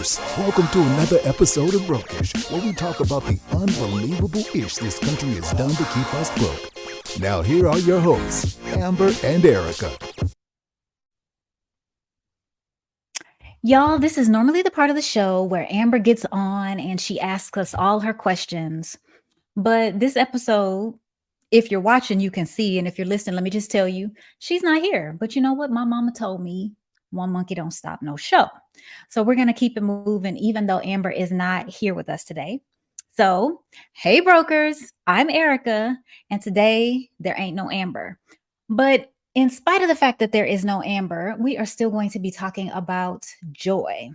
brokers. Welcome to another episode of Brokish, where we talk about the unbelievable ish this country has done to keep us broke. Now here are your hosts, Amber and Erika. Y'all, this is normally the part of the show where Amber gets on and she asks us all her questions. But this episode, if you're watching, you can see. And if you're listening, let me just tell you, she's not here. But you know what? My mama told me, one monkey don't stop no show. So we're going to keep it moving, even though Amber is not here with us today. So, hey, brokers, I'm Erika. And today there ain't no Amber. But in spite of the fact that there is no Amber, we are still going to be talking about joy.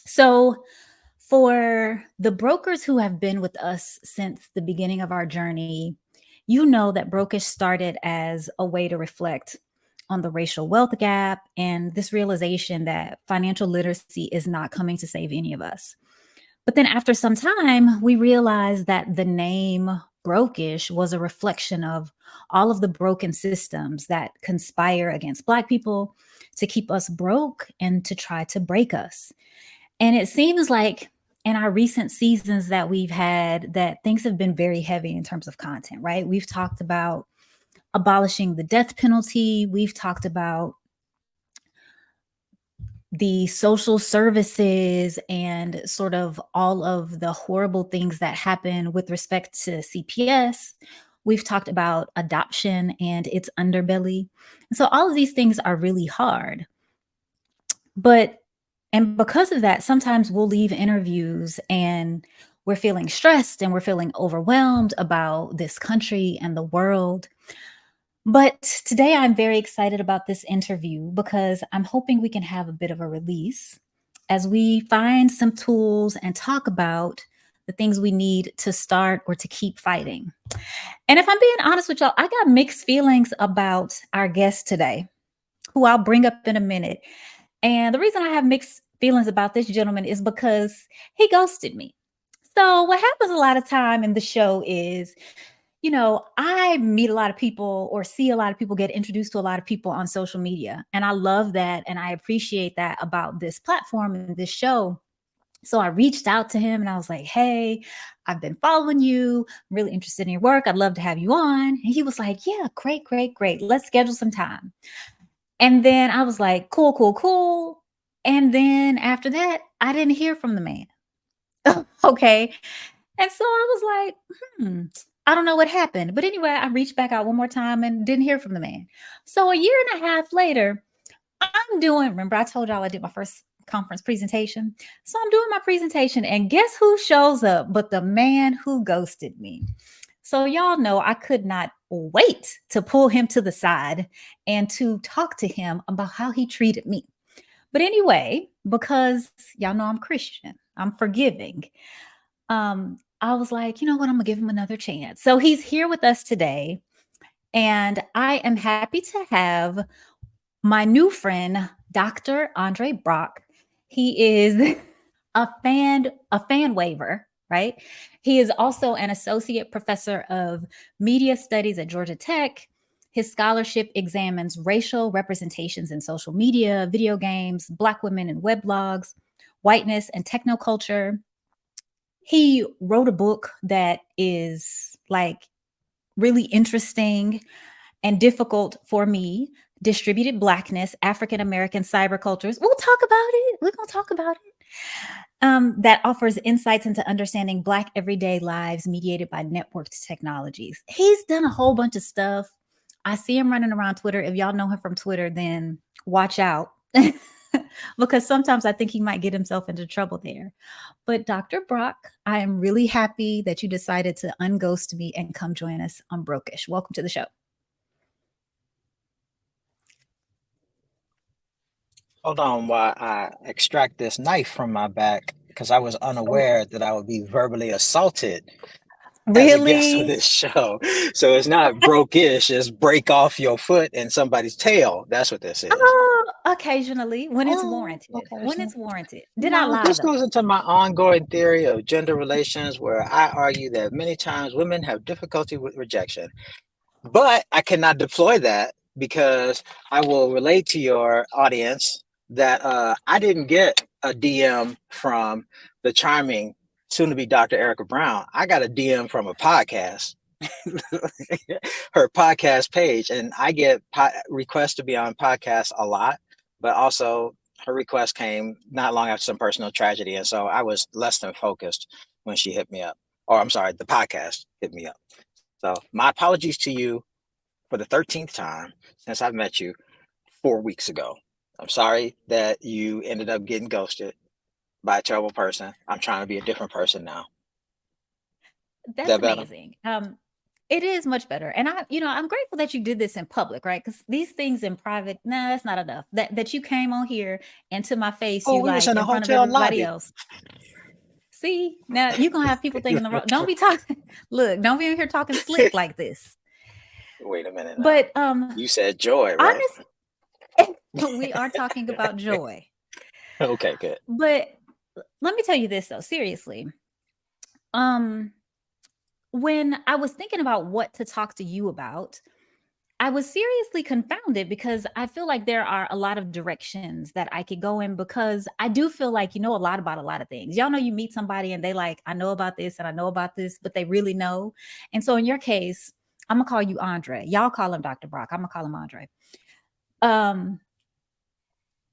So, for the brokers who have been with us since the beginning of our journey, you know that Brokish started as a way to reflect on the racial wealth gap and this realization that financial literacy is not coming to save any of us. But then after some time, we realized that the name Brokish was a reflection of all of the broken systems that conspire against Black people to keep us broke and to try to break us. And it seems like in our recent seasons that we've had that things have been very heavy in terms of content, right? We've talked about abolishing the death penalty. We've talked about the social services and sort of all of the horrible things that happen with respect to CPS. We've talked about adoption and its underbelly. And so all of these things are really hard. And because of that, sometimes we'll leave interviews and we're feeling stressed and we're feeling overwhelmed about this country and the world. But today I'm very excited about this interview because I'm hoping we can have a bit of a release as we find some tools and talk about the things we need to start or to keep fighting. And if I'm being honest with y'all, I got mixed feelings about our guest today, who I'll bring up in a minute. And the reason I have mixed feelings about this gentleman is because he ghosted me. So what happens a lot of time in the show is, you know, I meet a lot of people or see a lot of people, get introduced to a lot of people on social media. And I love that. And I appreciate that about this platform and this show. So I reached out to him and I was like, hey, I've been following you. I'm really interested in your work. I'd love to have you on. And he was like, yeah, great. Let's schedule some time. And then I was like, cool. And then after that, I didn't hear from the man. Okay. And so I was like, I don't know what happened. But anyway, I reached back out one more time and didn't hear from the man. So a year and a half later, remember I told y'all I did my first conference presentation. So I'm doing my presentation and guess who shows up but the man who ghosted me. So y'all know I could not wait to pull him to the side and to talk to him about how he treated me. But anyway, because y'all know I'm Christian, I'm forgiving. I was like, you know what? I'm going to give him another chance. So he's here with us today. And I am happy to have my new friend, Dr. Andre Brock. He is a fan waiver, right? He is also an associate professor of media studies at Georgia Tech. His scholarship examines racial representations in social media, video games, Black women in weblogs, whiteness, and technoculture. He wrote a book that is like really interesting and difficult for me. Distributed Blackness, African American Cybercultures. We'll talk about it. We're going to talk about it. That offers insights into understanding Black everyday lives mediated by networked technologies. He's done a whole bunch of stuff. I see him running around Twitter. If y'all know him from Twitter, then watch out. Because sometimes I think he might get himself into trouble there. But Dr. Brock, I am really happy that you decided to unghost me and come join us on Brokish. Welcome to the show. Hold on while I extract this knife from my back because I was unaware that I would be verbally assaulted as a guest of this show. So it's not brokish, it's break off your foot and somebody's tail. That's what this is. Occasionally, when it's warranted. When it's warranted. Did I lie? This goes into my ongoing theory of gender relations, where I argue that many times women have difficulty with rejection. But I cannot deploy that because I will relate to your audience that I didn't get a DM from the charming soon-to-be Dr. Erika Brown. I got a DM from a podcast, her podcast page, and I get requests to be on podcasts a lot, but also her request came not long after some personal tragedy, and so I was less than focused when she hit me up. Or I'm sorry, the podcast hit me up. So my apologies to you for the 13th time since I've met you 4 weeks ago. I'm sorry that you ended up getting ghosted by a terrible person. I'm trying to be a different person now. Is That's that better? amazing. It is much better. And I'm grateful that you did this in public, right? Because these things in private, nah, that's not enough. That you came on here and to my face, Oh, you we was like in a in front of hotel everybody lobby. else. See, now you're gonna have people thinking the wrong. Don't be talking, look, don't be in here talking slick like this. Wait a minute now. But You said joy, right? honestly, we are talking about joy. Okay, good. But let me tell you this though, seriously. When I was thinking about what to talk to you about, I was seriously confounded because I feel like there are a lot of directions that I could go in because I do feel like you know a lot about a lot of things. Y'all know you meet somebody and they like, I know about this and I know about this, but they really know. And so in your case, I'm gonna call you Andre. Y'all call him Dr. Brock. I'm gonna call him Andre. Um,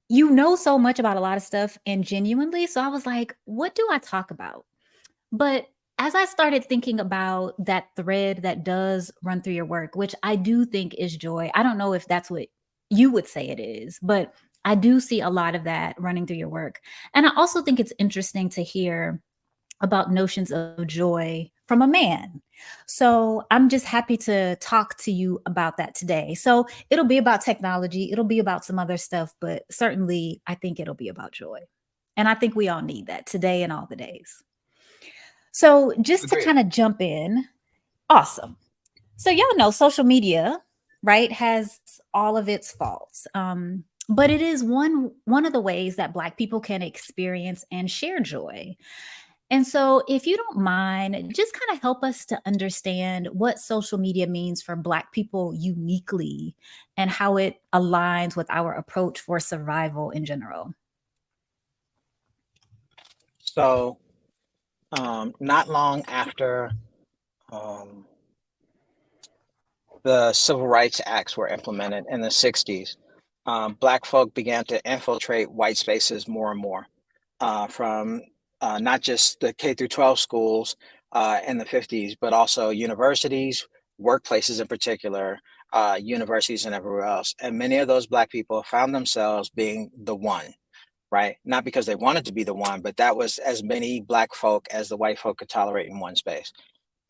you know so much about a lot of stuff and genuinely. So I was like, what do I talk about? But as I started thinking about that thread that does run through your work, which I do think is joy, I don't know if that's what you would say it is, but I do see a lot of that running through your work. And I also think it's interesting to hear about notions of joy from a man. So I'm just happy to talk to you about that today. So it'll be about technology, it'll be about some other stuff, but certainly I think it'll be about joy. And I think we all need that today and all the days. So just to Agreed. kind of jump in, awesome. So y'all know social media, right, has all of its faults. But it is one of the ways that Black people can experience and share joy. And so, if you don't mind, just kind of help us to understand what social media means for Black people uniquely and how it aligns with our approach for survival in general. So, not long after the Civil Rights Acts were implemented in the 60s, Black folk began to infiltrate white spaces more and more from not just the K through 12 schools in the 50s, but also universities, workplaces in particular, universities and everywhere else. And many of those Black people found themselves being the one, right? Not because they wanted to be the one, but that was as many Black folk as the white folk could tolerate in one space.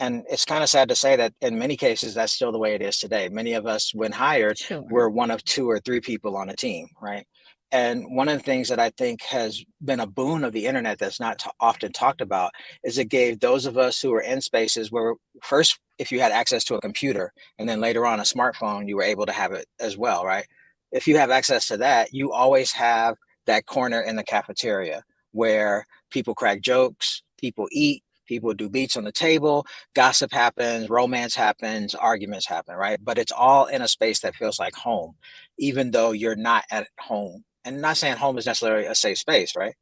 And it's kind of sad to say that in many cases, that's still the way it is today. Many of us, when hired, Sure. were one of two or three people on a team, right? And one of the things that I think has been a boon of the internet that's not often talked about is it gave those of us who were in spaces where first, if you had access to a computer and then later on a smartphone, you were able to have it as well, right? If you have access to that, you always have that corner in the cafeteria where people crack jokes, people eat, people do beats on the table, gossip happens, romance happens, arguments happen, right? But it's all in a space that feels like home, even though you're not at home. And not saying home is necessarily a safe space, right?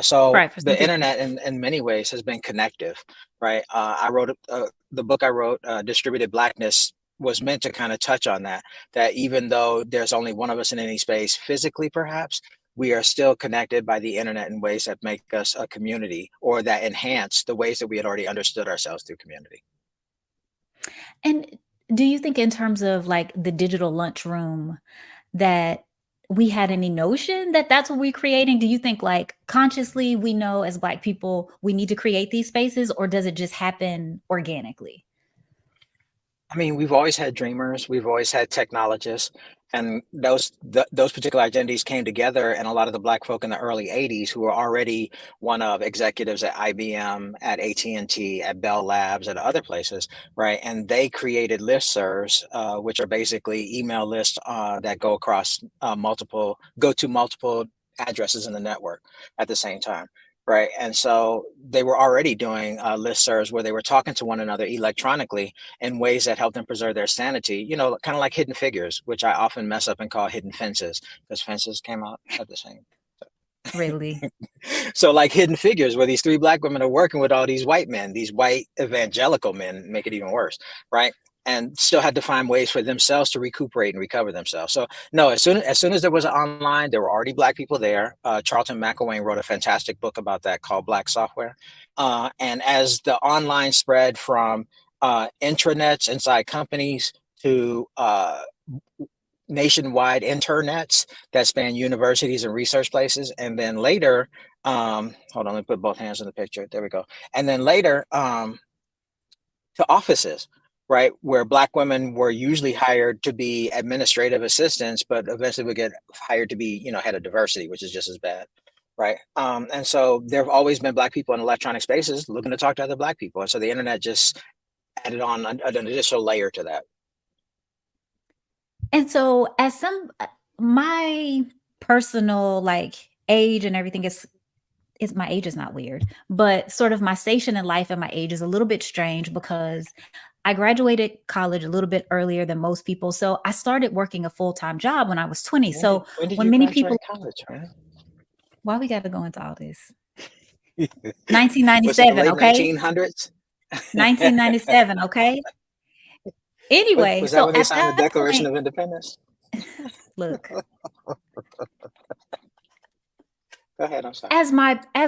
So Right. For some the people. internet in many ways has been connective, right? I wrote the book I wrote, Distributed Blackness, was meant to kind of touch on that, that even though there's only one of us in any space physically, perhaps, we are still connected by the internet in ways that make us a community or that enhance the ways that we had already understood ourselves through community. And do you think, in terms of like the digital lunchroom, that we had any notion that that's what we're creating? Do you think, like, consciously we know as Black people we need to create these spaces, or does it just happen organically? I mean, we've always had dreamers, we've always had technologists, and those particular identities came together. And a lot of the Black folk in the early '80s who were already one of executives at IBM, at AT&T, at Bell Labs, at other places, right? And they created listservs, which are basically email lists that go to multiple addresses in the network at the same time. Right. And so they were already doing listservs where they were talking to one another electronically in ways that help them preserve their sanity, kind of like hidden figures, which I often mess up and call hidden fences because fences came out at the same. Really? So like Hidden Figures, where these three black women are working with all these white men, these white evangelical men, make it even worse, right? And still had to find ways for themselves to recuperate and recover themselves. So no, as soon as there was an online, there were already black people there. Charlton McElwain wrote a fantastic book about that called Black Software. And as the online spread from intranets inside companies to nationwide internets that span universities and research places, and then later, hold on, let me put both hands in the picture. There we go. And then later, to offices, right, where black women were usually hired to be administrative assistants, but eventually would get hired to be, head of diversity, which is just as bad, right? And so there have always been black people in electronic spaces looking to talk to other black people, and so the internet just added on an additional layer to that. And so my personal like age and everything is my age is not weird, but sort of my station in life and my age is a little bit strange because I graduated college a little bit earlier than most people. So I started working a full-time job when I was 20. So When did when you many people, graduate college, man? why we got to go into all this? Was it the 1997, late okay? 1900s? 1997, okay? Anyway, Was that so when they at signed the that Declaration point, of Independence? look, Go ahead, I'm sorry. as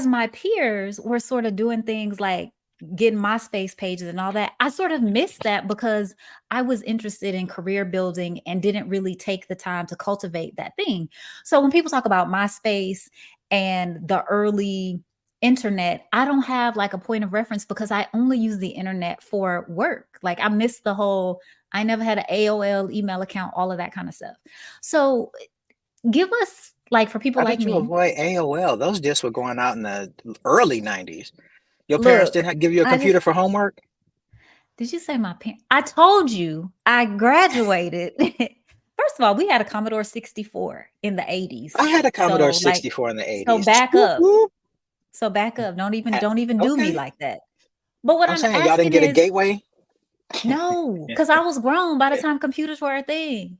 my peers were sort of doing things like getting MySpace pages and all that, I sort of missed that because I was interested in career building and didn't really take the time to cultivate that thing. So when people talk about MySpace and the early internet, I don't have like a point of reference because I only use the internet for work. Like I missed the whole, I never had an AOL email account, all of that kind of stuff. So give us, like, for people How like did you me, avoid AOL? Those discs were going out in the early 90s. Your parents look, didn't give you a I computer for homework? did you say my parents? I told you I graduated. First of all, we had a Commodore 64 in the I 80s. had a Commodore So like, 64 in the so 80s. back Whoop, up. whoop. So back up. Ha- Don't even do me Okay. like that. But what I'm I'm saying y'all didn't asking get a is gateway? no, because I was grown by the time computers were a thing.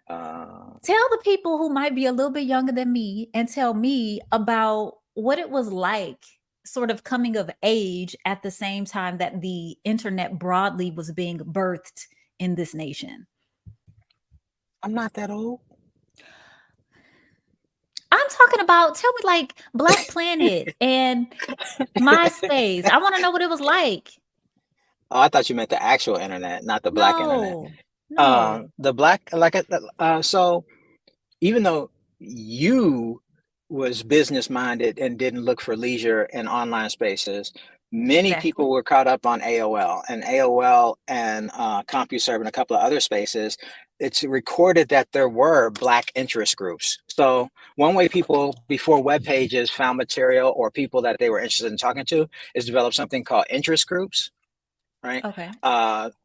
Uh, Tell the people who might be a little bit younger than me and tell me about what it was like sort of coming of age at the same time that the internet broadly was being birthed in this nation. I'm not that old. I'm talking about, tell me, like, Black Planet and MySpace. I want to know what it was like. Oh, I thought you meant the actual internet, not the black internet. No, no. The black, like, so even though you was business minded and didn't look for leisure in online spaces, many Exactly. people were caught up on AOL and CompuServe and a couple of other spaces. It's recorded that there were black interest groups. So one way people before web pages found material or people that they were interested in talking to is develop something called interest groups, right? Okay.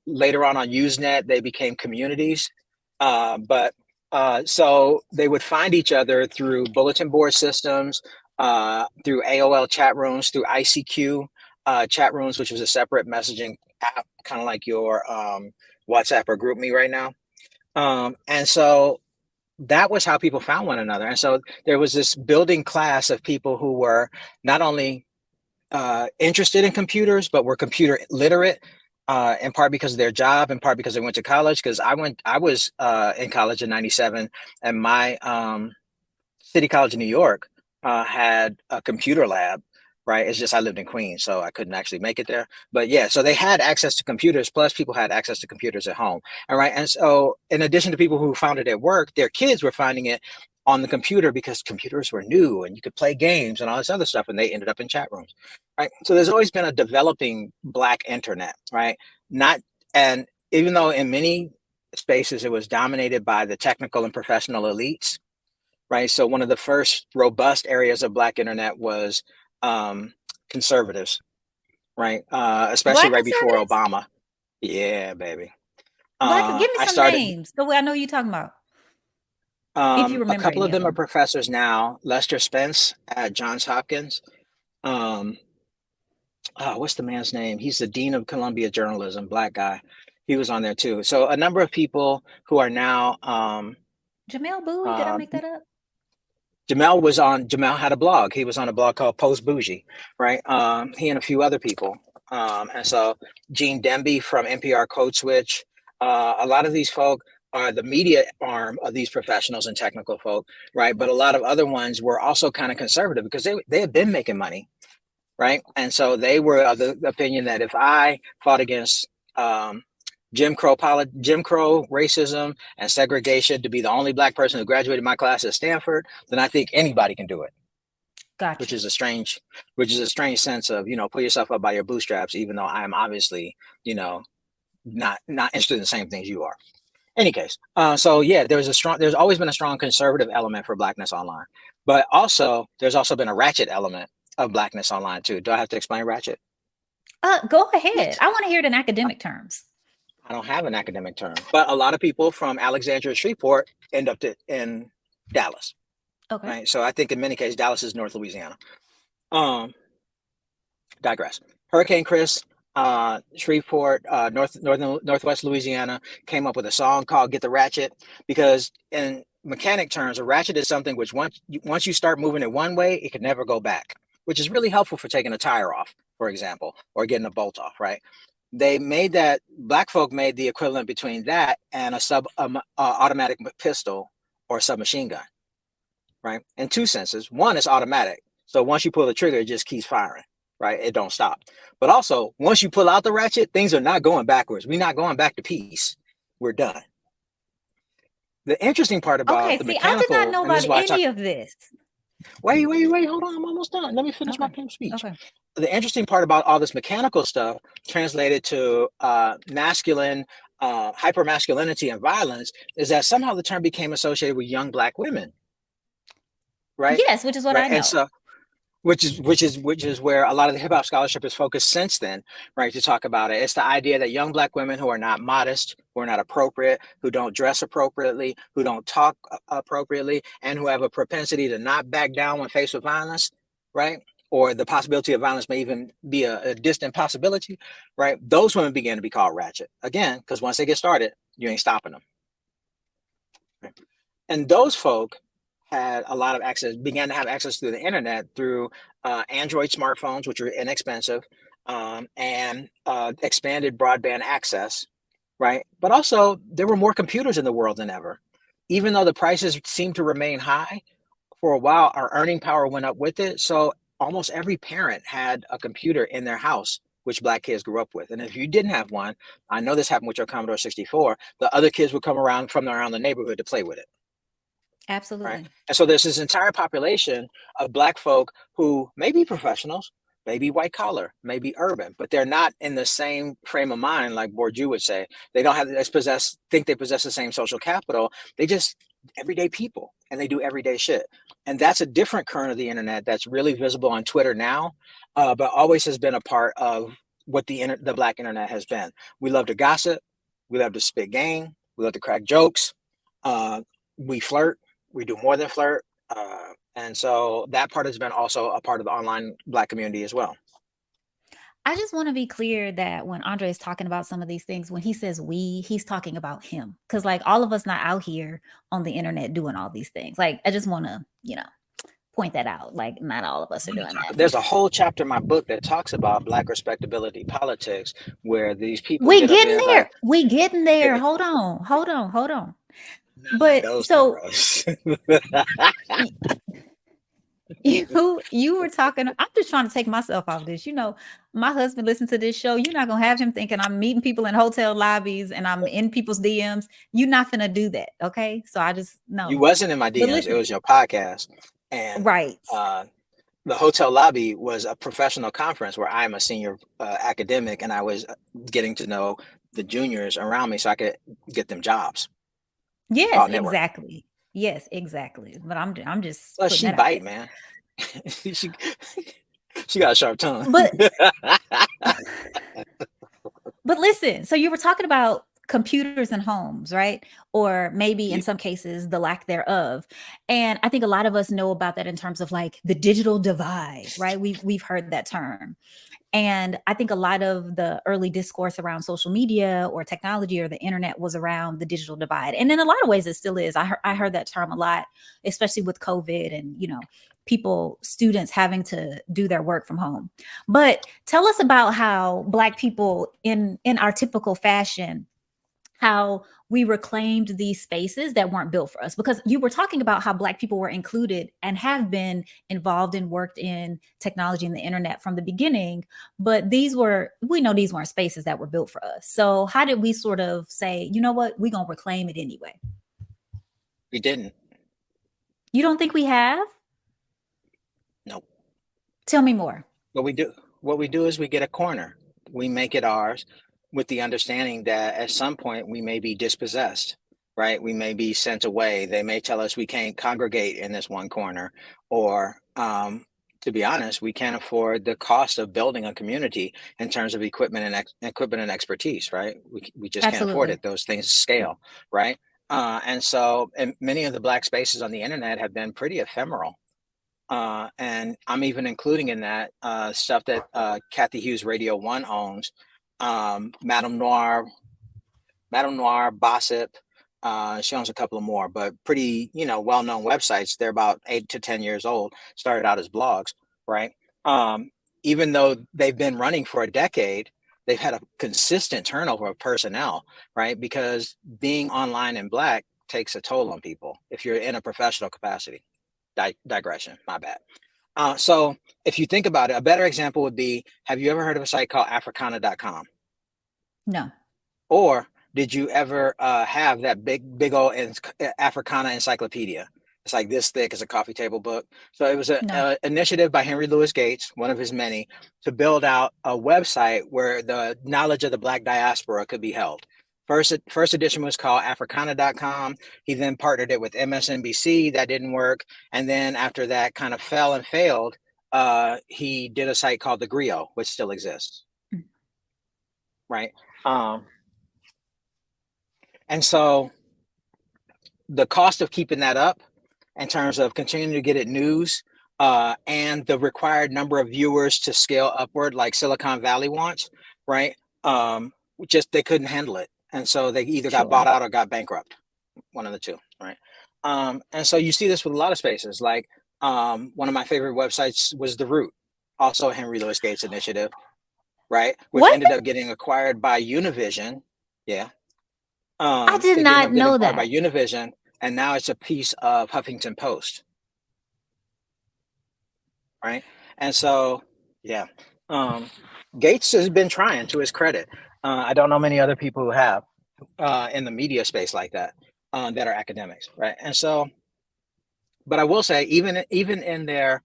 Later on Usenet, they became communities. But so they would find each other through bulletin board systems, through AOL chat rooms, through ICQ chat rooms, which was a separate messaging app, kind of like your WhatsApp or GroupMe right now. And so that was how people found one another. And so there was this building class of people who were not only interested in computers, but were computer literate, in part because of their job, in part because they went to college. Because I was in college in '97, and my City College of New York had a computer lab. Right, it's just I lived in Queens, so I couldn't actually make it there. But yeah, so they had access to computers, plus people had access to computers at home. All right, and so in addition to people who found it at work, their kids were finding it on the computer because computers were new and you could play games and all this other stuff, and they ended up in chat rooms. Right, so there's always been a developing black internet, right? Not and even though in many spaces it was dominated by the technical and professional elites, right? So one of the first robust areas of black internet was conservatives, right? Especially Black right before conservatives? Obama. Yeah, baby. Black, give me I some started. names the way I know you're talking about, if you A remember couple any of of them are them. professors now. Lester Spence at Johns Hopkins. Um, what's the man's name? He's the dean of Columbia journalism, black guy. He was on there too. So a number of people who are now Jamel Bowie, did I uh, make that up? Jamel had a blog. He was on a blog called Post Bougie, right? He and a few other people. And so Gene Demby from NPR Code Switch, a lot of these folk are the media arm of these professionals and technical folk, right? But a lot of other ones were also kind of conservative because they had been making money, right? And so they were of the opinion that if I fought against Jim Crow racism and segregation to be the only Black person who graduated my class at Stanford, then I think anybody can do it. Gotcha. Which is a strange sense of, pull yourself up by your bootstraps, even though I am obviously, not interested in the same things you are. Any case, so yeah, there's always been a strong conservative element for Blackness online, but also there's also been a ratchet element of Blackness online too. Do I have to explain ratchet? Go ahead. I want to hear it in academic terms. I don't have an academic term, but a lot of people from Alexandria, Shreveport end up in Dallas. Okay. Right. So I think in many cases, Dallas is North Louisiana. Digress. Hurricane Chris, Shreveport, Northwest Louisiana, came up with a song called "Get the Ratchet" because in mechanic terms, a ratchet is something which once you start moving it one way, it can never go back, which is really helpful for taking a tire off, for example, or getting a bolt off. Right. They made that, Black folk made the equivalent between that and a automatic pistol or submachine gun. Right? In two senses. One is automatic. So once you pull the trigger, it just keeps firing, right? It don't stop. But also, once you pull out the ratchet, things are not going backwards. We're not going back to peace. We're done. The interesting part about the mechanical... I did not know about any of this. Wait. Hold on. I'm almost done. Let me finish my speech. Okay. The interesting part about all this mechanical stuff translated to masculine, hypermasculinity and violence is that somehow the term became associated with young Black women. Right. Yes, which is what I know. And so, which is where a lot of the hip hop scholarship is focused since then, right? To talk about it, it's the idea that young Black women who are not modest, who are not appropriate, who don't dress appropriately, who don't talk appropriately, and who have a propensity to not back down when faced with violence, right? Or the possibility of violence may even be a distant possibility, right? Those women began to be called ratchet again, because once they get started, you ain't stopping them. Right? And those folk had a lot of access, began to have access through the internet through Android smartphones, which are inexpensive, and expanded broadband access, right? But also there were more computers in the world than ever. Even though the prices seemed to remain high, for a while, our earning power went up with it. So almost every parent had a computer in their house, which Black kids grew up with. And if you didn't have one, I know this happened with your Commodore 64, the other kids would come around from around the neighborhood to play with it. Absolutely. Right? And so there's this entire population of Black folk who may be professionals, maybe white collar, maybe urban, but they're not in the same frame of mind, like Bourdieu would say. They don't think they possess the same social capital. They just everyday people, and they do everyday shit. And that's a different current of the internet that's really visible on Twitter now, but always has been a part of what the Black internet has been. We love to gossip. We love to spit game. We love to crack jokes. We flirt. We do more than flirt. And so that part has been also a part of the online Black community as well. I just want to be clear that when Andre is talking about some of these things, when he says we, he's talking about him. Because like all of us not out here on the internet doing all these things. Like I just want to, point that out. Like not all of us are doing that. There's a whole chapter in my book that talks about Black respectability politics, where these people we getting there. We getting there. Hold on. But so you were talking, I'm just trying to take myself off this. My husband listens to this show. You're not going to have him thinking I'm meeting people in hotel lobbies and I'm in people's DMs. You're not going to do that. Okay. So I just know. You wasn't in my DMs. It was your podcast. And right. The hotel lobby was a professional conference where I'm a senior academic, and I was getting to know the juniors around me so I could get them jobs. Yes, exactly. Yes, exactly. But I'm just. Well, she bite, man. she got a sharp tongue. But listen. So you were talking about computers in homes, right? Or maybe in Yeah. some cases, the lack thereof. And I think a lot of us know about that in terms of like the digital divide, right? We've heard that term. And I think a lot of the early discourse around social media or technology or the internet was around the digital divide. And in a lot of ways, it still is. I heard that term a lot, especially with COVID and, students having to do their work from home. But tell us about how Black people in our typical fashion, how we reclaimed these spaces that weren't built for us, because you were talking about how Black people were included and have been involved and worked in technology and the internet from the beginning, but we know these weren't spaces that were built for us. So how did we sort of say, you know what, we're going to reclaim it anyway? We didn't. You don't think we have? No. Tell me more. What we do is we get a corner. We make it ours with the understanding that at some point we may be dispossessed, right? We may be sent away. They may tell us we can't congregate in this one corner, or to be honest, we can't afford the cost of building a community in terms of equipment and expertise, right? We just can't afford Absolutely. it. Those things scale, right? And many of the Black spaces on the internet have been pretty ephemeral. And I'm even including in that stuff that Kathy Hughes Radio One owns, Madame Noir, Bossip. She owns a couple of more, but pretty, well-known websites. They're about 8 to 10 years old. Started out as blogs, right? Even though they've been running for a decade, they've had a consistent turnover of personnel, right? Because being online and Black takes a toll on people if you're in a professional capacity. Digression, my bad. So if you think about it, a better example would be, have you ever heard of a site called africana.com? No. Or did you ever have that big old Africana encyclopedia? It's like this thick as a coffee table book. So it was No. an initiative by Henry Louis Gates, one of his many, to build out a website where the knowledge of the Black diaspora could be held. First edition was called africana.com. He then partnered it with MSNBC. That didn't work. And then after that kind of fell and failed, he did a site called The Griot, which still exists. Right. And so the cost of keeping that up in terms of continuing to get it news and the required number of viewers to scale upward, like Silicon Valley wants, right? Just they couldn't handle it. And so they either got bought out or got bankrupt, one of the two, right? And so you see this with a lot of spaces. Like one of my favorite websites was The Root, also a Henry Louis Gates initiative, right? Which ended up getting acquired by Univision. Yeah. I did It ended not up getting know acquired by that. Univision, and now it's a piece of Huffington Post, right? And so, yeah, Gates has been trying, to his credit. I don't know many other people who have in the media space like that that are academics, right? And so, but I will say, even in their,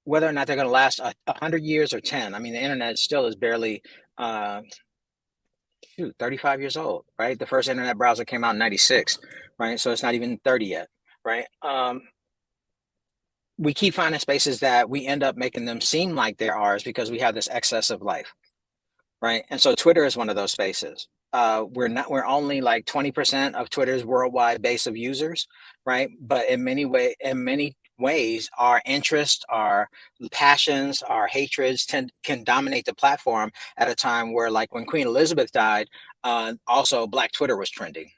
whether or not they're going to last 100 years or 10, I mean, the internet still is barely 35 years old, right? The first internet browser came out in 96, right? So it's not even 30 yet, right? We keep finding spaces that we end up making them seem like they're ours because we have this excess of life, right? And so Twitter is one of those spaces. We're only like 20% of Twitter's worldwide base of users, right? But in many ways, our interests, our passions, our hatreds can dominate the platform at a time where, like when Queen Elizabeth died, also Black Twitter was trending,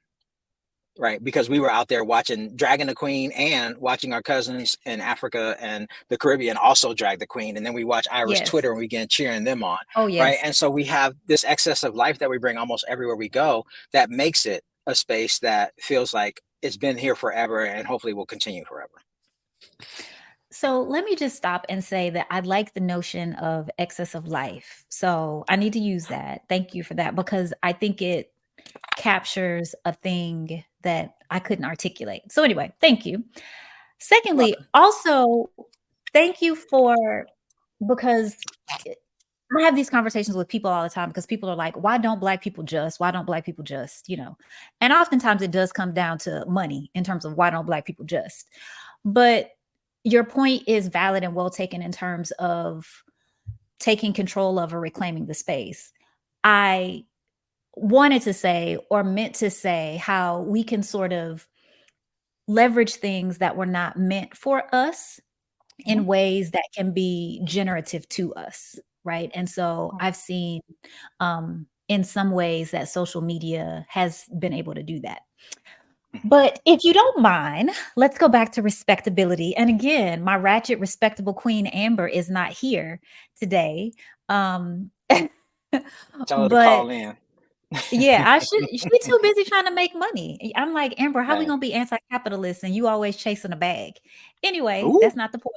right? Because we were out there watching Dragging the Queen and watching our cousins in Africa and the Caribbean also drag the Queen. And then we watch Irish Yes. Twitter and we begin cheering them on, Oh, right? yes. And so we have this excess of life that we bring almost everywhere we go that makes it a space that feels like it's been here forever and hopefully will continue forever. So let me just stop and say that I like the notion of excess of life. So I need to use that. Thank you for that, because I think it captures a thing that I couldn't articulate. So anyway, thank you. Secondly, also, thank you because I have these conversations with people all the time because people are like, why don't Black people just? Why don't Black people just? And oftentimes it does come down to money in terms of why don't Black people just? But your point is valid and well taken in terms of taking control of or reclaiming the space. I wanted to say or meant to say how we can sort of leverage things that were not meant for us in ways that can be generative to us, right? And so I've seen in some ways that social media has been able to do that. But if you don't mind, let's go back to respectability. And again, my ratchet, respectable queen Amber is not here today. Tell her to But call in. yeah, I should. She's too busy trying to make money. I'm like, Amber, how we Hey. gonna be anti-capitalist and you always chasing a bag? Anyway, Ooh, that's not the point.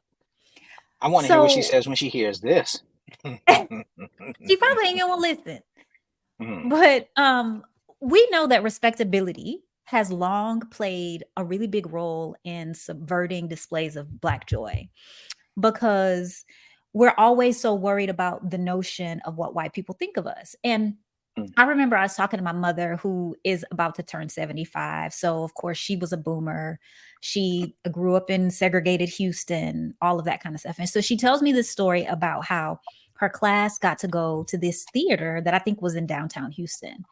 I want to hear what she So says when she hears this. she probably ain't gonna listen. Mhm. But we know that respectability has long played a really big role in subverting displays of Black joy because we're always so worried about the notion of what white people think of us. And Mm. I remember I was talking to my mother, who is about to turn 75. So, of course, she was a boomer. She grew up in segregated Houston, all of that kind of stuff. And so she tells me this story about how her class got to go to this theater that I think was in downtown Houston.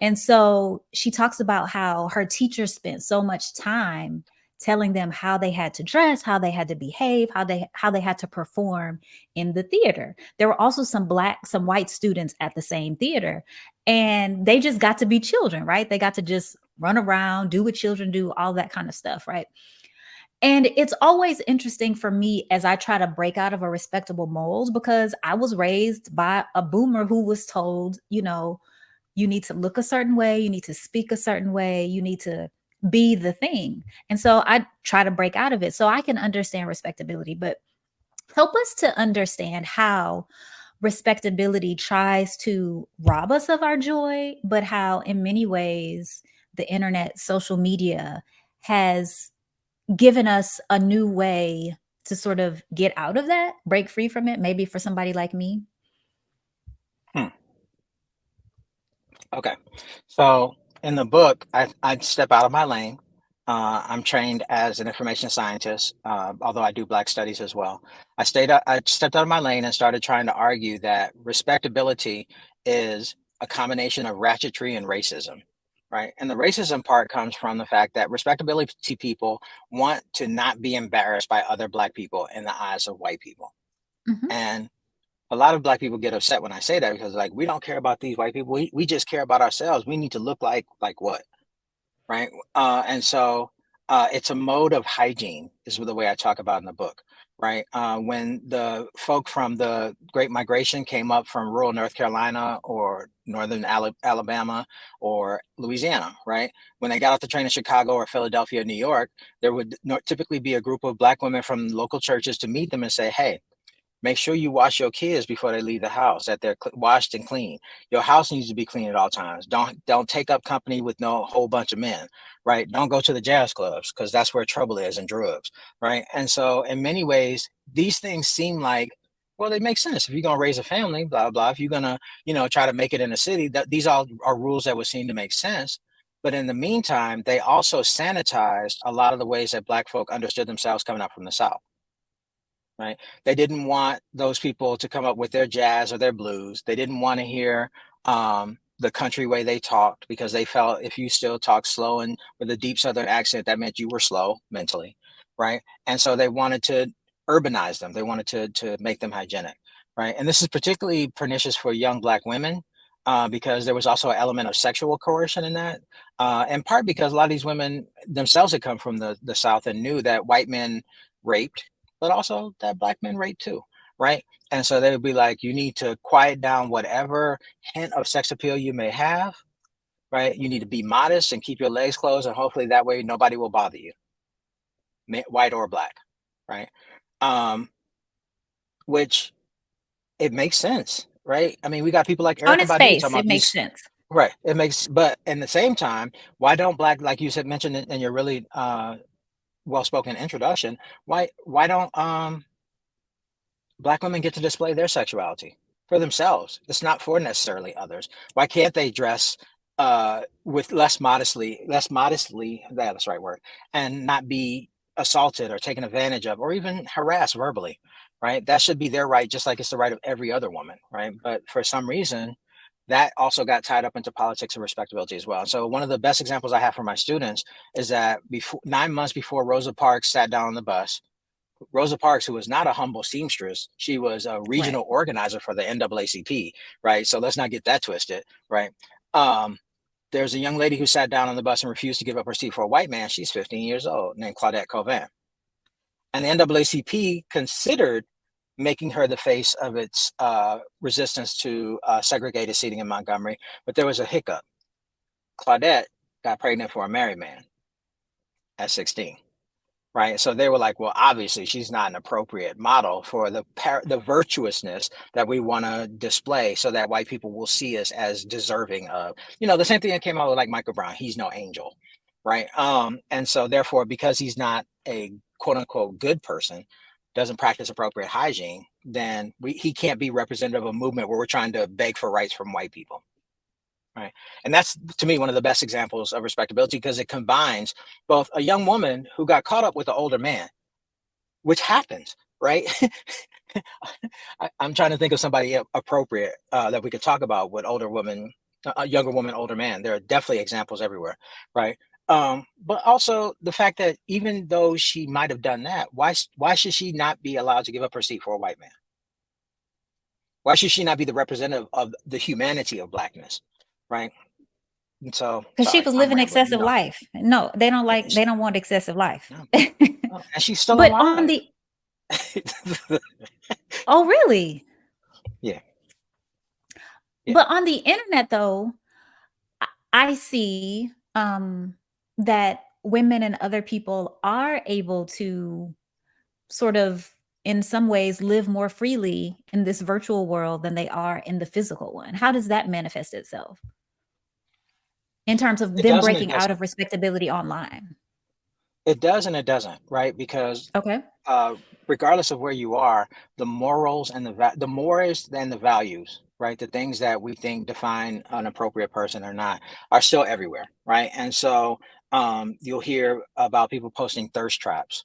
And so she talks about how her teacher spent so much time telling them how they had to dress, how they had to behave, how they had to perform in the theater. There were also some white students at the same theater, and they just got to be children, right? They got to just run around, do what children do, all that kind of stuff, right? And it's always interesting for me as I try to break out of a respectable mold because I was raised by a boomer who was told, you need to look a certain way, you need to speak a certain way, you need to be the thing. And so I try to break out of it so I can understand respectability, but help us to understand how respectability tries to rob us of our joy, but how in many ways the internet, social media has given us a new way to sort of get out of that, break free from it, maybe for somebody like me. Hmm. Okay. So in the book, I step out of my lane. I'm trained as an information scientist, although I do Black studies as well. I stepped out of my lane and started trying to argue that respectability is a combination of ratchetry and racism, right? And the racism part comes from the fact that respectability people want to not be embarrassed by other Black people in the eyes of white people. Mhm. And a lot of Black people get upset when I say that because like we don't care about these white people. We just care about ourselves. We need to look like what, right? And so it's a mode of hygiene is the way I talk about in the book, right? When the folk from the Great Migration came up from rural North Carolina or northern Alabama or Louisiana, right? When they got off the train in Chicago or Philadelphia, New York, there would typically be a group of Black women from local churches to meet them and say, hey, make sure you wash your kids before they leave the house, that they're washed and clean. Your house needs to be clean at all times. Don't take up company with no whole bunch of men, right? Don't go to the jazz clubs because that's where trouble is and drugs, right? And so in many ways, these things seem like, well, they make sense. If you're gonna raise a family, blah blah. If you're gonna, try to make it in a city, that these all are rules that would seem to make sense. But in the meantime, they also sanitized a lot of the ways that Black folk understood themselves coming up from the South, right? They didn't want those people to come up with their jazz or their blues. They didn't want to hear the country way they talked because they felt if you still talk slow and with a deep Southern accent, that meant you were slow mentally, right? And so they wanted to urbanize them. They wanted to make them hygienic, right? And this is particularly pernicious for young Black women. Because there was also an element of sexual coercion in that, in part because a lot of these women themselves had come from the South and knew that white men raped, but also that Black men rape too, right? And so they would be like, you need to quiet down whatever hint of sex appeal you may have, right? You need to be modest and keep your legs closed, and hopefully that way nobody will bother you, white or Black, right? Um, which it makes sense, right? I mean, we got people like On Erika its Badu talking face, it about makes these. sense. Right. It makes, but in the same time, why don't Black, like you said, mentioned in your really well-spoken introduction, why don't Black women get to display their sexuality for themselves? It's not for necessarily others. Why can't they dress with less modestly, that's the right word, and not be assaulted or taken advantage of or even harassed verbally, right? That should be their right, just like it's the right of every other woman, right? But for some reason, that also got tied up into politics and respectability as well. So one of the best examples I have for my students is that 9 months before Rosa Parks sat down on the bus, Rosa Parks, who was not a humble seamstress, she was a regional organizer for the NAACP, right? So let's not get that twisted, right? There's a young lady who sat down on the bus and refused to give up her seat for a white man. She's 15 years old, named Claudette Colvin. And the NAACP considered making her the face of its resistance to segregated seating in Montgomery, but there was a hiccup. Claudette got pregnant for a married man at 16. Right. So they were like, well, obviously she's not an appropriate model for the virtuousness that we want to display so that white people will see us as deserving of, the same thing that came out with like Michael Brown. He's no angel. Right. And so therefore, because he's not a quote unquote good person, doesn't practice appropriate hygiene, then he can't be representative of a movement where we're trying to beg for rights from white people. Right. And that's, to me, one of the best examples of respectability, because it combines both a young woman who got caught up with an older man, which happens, right? I'm trying to think of somebody appropriate that we could talk about with older woman, a younger woman, older man. There are definitely examples everywhere, right? But also the fact that even though she might have done that, why should she not be allowed to give up her seat for a white man? Why should she not be the representative of the humanity of Blackness? Right. And so, because she was living excessive life. No, they don't want excessive life. No. And she's still but alive. On the oh, really? Yeah. But on the internet, though, I see that women and other people are able to sort of, in some ways, live more freely in this virtual world than they are in the physical one. How does that manifest itself in terms of them breaking out of respectability online? It does and it doesn't, right? Because regardless of where you are, the morals and the mores and the values, right? The things that we think define an appropriate person or not are still everywhere, right? And so you'll hear about people posting thirst traps,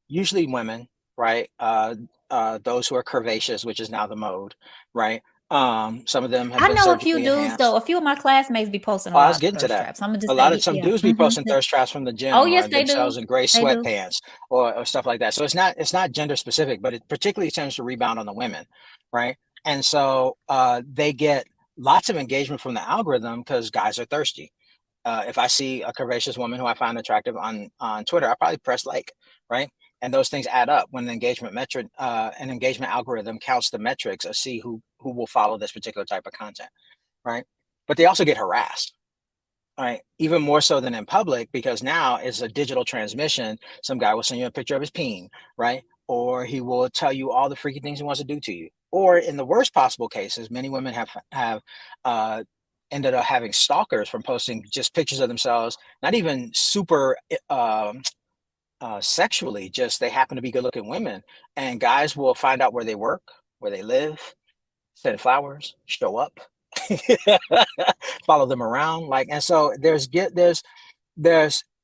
usually women, right? Those who are curvaceous, which is now the mode, right? Some of them have I been know a few surgically dudes enhanced. though. A few of my classmates be posting a I lot was of getting to thirst that. traps. I'm gonna just A lot of some dudes be posting thirst traps from the gym, Oh yes, or they themselves do. in gray They do. sweatpants or stuff like that. So it's not gender specific, but it particularly tends to rebound on the women, right? And so they get lots of engagement from the algorithm because guys are thirsty. If I see a curvaceous woman who I find attractive on Twitter, I probably press like, right? And those things add up when the engagement metric, an engagement algorithm counts the metrics to see who will follow this particular type of content, right? But they also get harassed, right? Even more so than in public, because now it's a digital transmission. Some guy will send you a picture of his peen, right? Or he will tell you all the freaky things he wants to do to you. Or in the worst possible cases, many women have ended up having stalkers from posting just pictures of themselves, not even super sexually, just they happen to be good looking women. And guys will find out where they work, where they live, send flowers, show up, follow them around. And so there's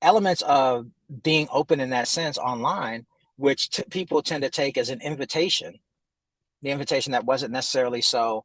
elements of being open in that sense online, which people tend to take as an invitation, the invitation that wasn't necessarily so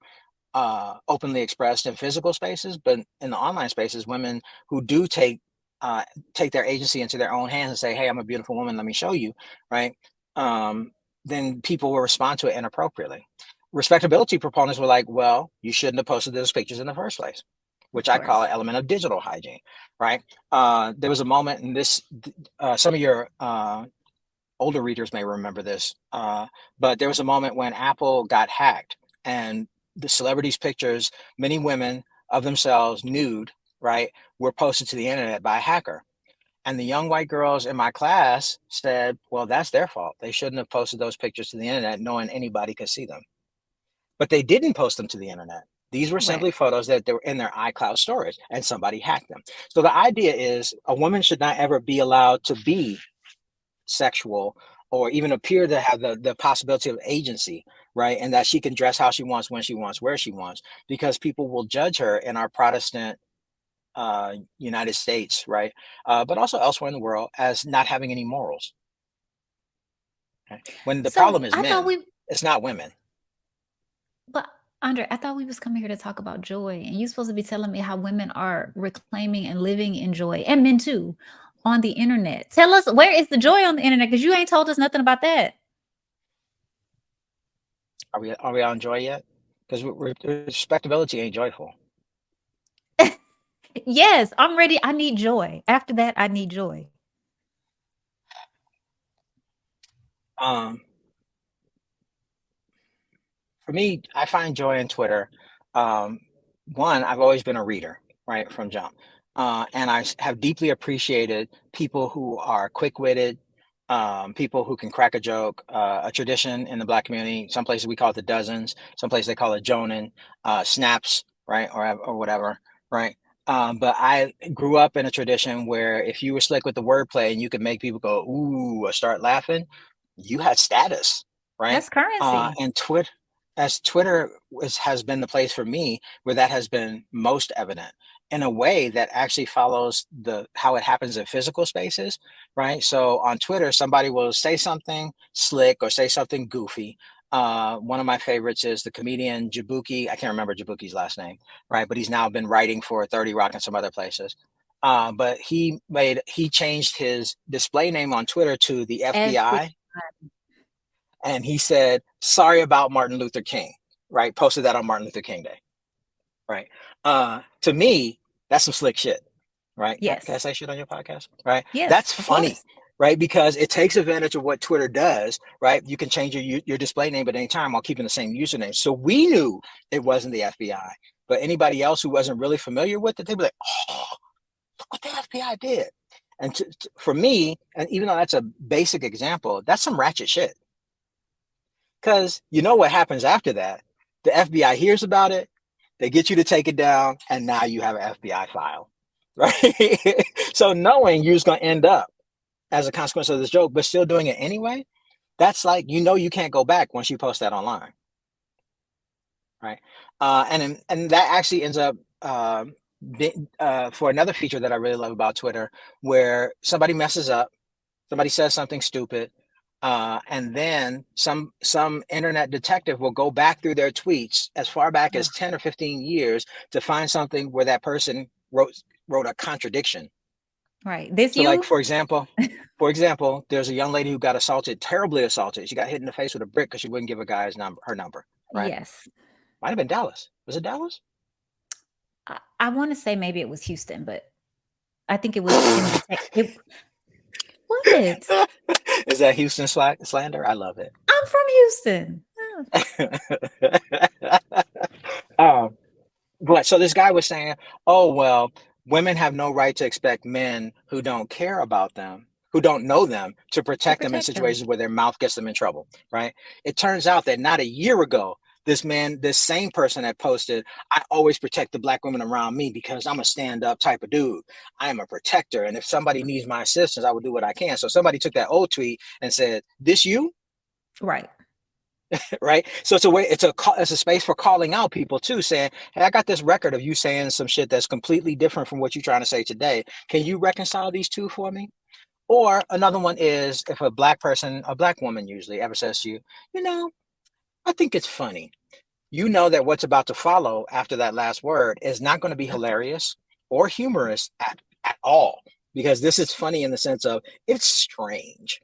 openly expressed in physical spaces, but in the online spaces, women who do take their agency into their own hands and say, hey, I'm a beautiful woman, let me show you, right? Then people will respond to it inappropriately. Respectability proponents were like, well, you shouldn't have posted those pictures in the first place, which I call an element of digital hygiene, right? There was a moment in this, some of your older readers may remember this, but there was a moment when Apple got hacked and the celebrities' pictures, many women of themselves nude, right, were posted to the internet by a hacker. And the young white girls in my class said, well, that's their fault. They shouldn't have posted those pictures to the internet knowing anybody could see them. But they didn't post them to the internet. These were simply photos that they were in their iCloud storage and somebody hacked them. So the idea is a woman should not ever be allowed to be sexual or even appear to have the possibility of agency, right? And that she can dress how she wants, when she wants, where she wants, because people will judge her in our Protestant United States, right? But also elsewhere in the world as not having any morals. Okay? When the problem is men, it's not women. But Andre, I thought we was coming here to talk about joy, and you're supposed to be telling me how women are reclaiming and living in joy, and men too, on the internet. Tell us, where is the joy on the internet? Because you ain't told us nothing about that. Are we on joy yet? Because respectability ain't joyful. Yes, I'm ready. I need joy. After that, I need joy. Um, for me, I find joy in Twitter. Um, one, I've always been a reader, right, from jump. And have deeply appreciated people who are quick-witted, people who can crack a joke, a tradition in the Black community. Some places we call it the dozens, some places they call it Jonin, snaps, right, or whatever, right? But I grew up in a tradition where if you were slick with the wordplay and you could make people go, ooh, or start laughing, you had status, right? That's currency. And Twitter has been the place for me where that has been most evident in a way that actually follows how it happens in physical spaces, right? So on Twitter, somebody will say something slick or say something goofy. One of my favorites is the comedian Jabuki. I can't remember Jabuki's last name, right? But he's now been writing for 30 Rock and some other places. But he changed his display name on Twitter to the FBI. FBI, and he said, "Sorry about Martin Luther King," right? Posted that on Martin Luther King Day, right? To me, that's some slick shit, right? Can I Yes. say shit on your podcast, right? Yes, That's of funny, course. right? Because it takes advantage of what Twitter does, right? You can change your display name at any time while keeping the same username. So we knew it wasn't the FBI, but anybody else who wasn't really familiar with it, they'd be like, "Oh, look what the FBI did." And for me, and even though that's a basic example, that's some ratchet shit. Because you know what happens after that? The FBI hears about it, they get you to take it down, and now you have an FBI file, right? So knowing you're just going to end up as a consequence of this joke, but still doing it anyway, that's like, you can't go back once you post that online, right? And that actually ends up for another feature that I really love about Twitter, where somebody messes up, somebody says something stupid, and then some internet detective will go back through their tweets as far back as 10 or 15 years to find something where that person wrote a contradiction. Right. This So like you? for example, there's a young lady who got assaulted, terribly assaulted. She got hit in the face with a brick because she wouldn't give a guy her number, right? Yes. Might have been Dallas. Was it Dallas? I want to say maybe it was Houston, but I think it was in the what? Is that Houston slander? I love it. I'm from Houston. But so this guy was saying, oh, well, women have no right to expect men who don't care about them, who don't know them, to To protect them in protect them. situations where their mouth gets them in trouble, right? It turns out that not a year ago, this same person had posted, I always protect the Black women around me because I'm a stand-up type of dude. I am a protector. And if somebody needs my assistance, I will do what I can. So somebody took that old tweet and said, this you? Right. Right? So it's a way, it's a space for calling out people too, saying, hey, I got this record of you saying some shit that's completely different from what you're trying to say today. Can you reconcile these two for me? Or another one is if a Black woman usually ever says to you, I think it's funny. You know that what's about to follow after that last word is not going to be hilarious or humorous at all, because this is funny in the sense of it's strange,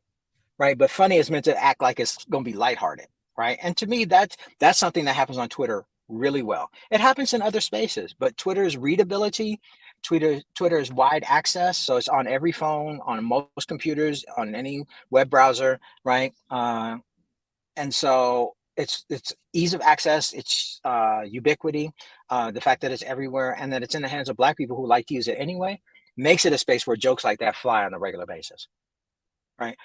right? But funny is meant to act like it's going to be lighthearted, right? And to me, that's something that happens on Twitter really well. It happens in other spaces, but Twitter's readability, Twitter's wide access, so it's on every phone, on most computers, on any web browser, right? And so it's ease of access, it's ubiquity, the fact that it's everywhere, and that it's in the hands of Black people who like to use it anyway, makes it a space where jokes like that fly on a regular basis, right?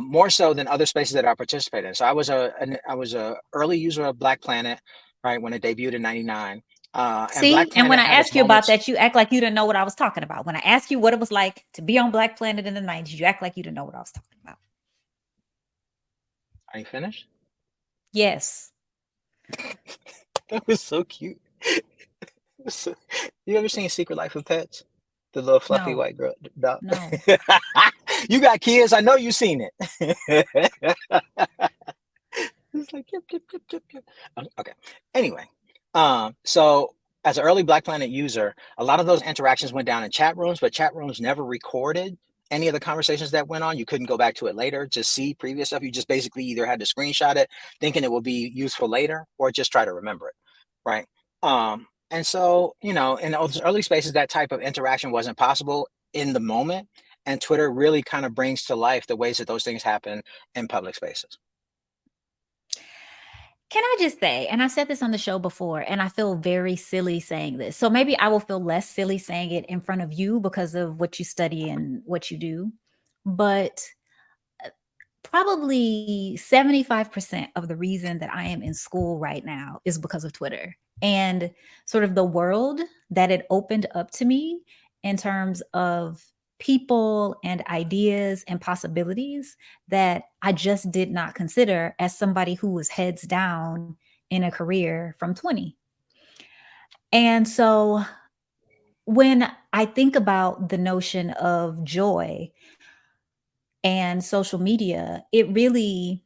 More so than other spaces that I participate in. So I was a early user of Black Planet, right, when it debuted in '99. And Black See, and when Planet I had its ask you about moments. that, you act like you didn't know what I was talking about. When I ask you what it was like to be on Black Planet in the 90s, you act like you didn't know what I was talking about. Are you finished? Yes. That was so cute. You ever seen Secret Life of Pets? The little fluffy No. white girl dog. No. You got kids, I know you've seen it. It's like, yep, yep, yep, yep, yep. Okay. Anyway, So as an early Black Planet user, a lot of those interactions went down in chat rooms, but chat rooms never recorded any of the conversations that went on. You couldn't go back to it later to see previous stuff. You just basically either had to screenshot it, thinking it will be useful later, or just try to remember it, right? And so, in those early spaces, that type of interaction wasn't possible in the moment. And Twitter really kind of brings to life the ways that those things happen in public spaces. Can I just say, and I've said this on the show before, and I feel very silly saying this. So maybe I will feel less silly saying it in front of you because of what you study and what you do. But probably 75% of the reason that I am in school right now is because of Twitter and sort of the world that it opened up to me in terms of people and ideas and possibilities that I just did not consider as somebody who was heads down in a career from 20. And so when I think about the notion of joy and social media, it really,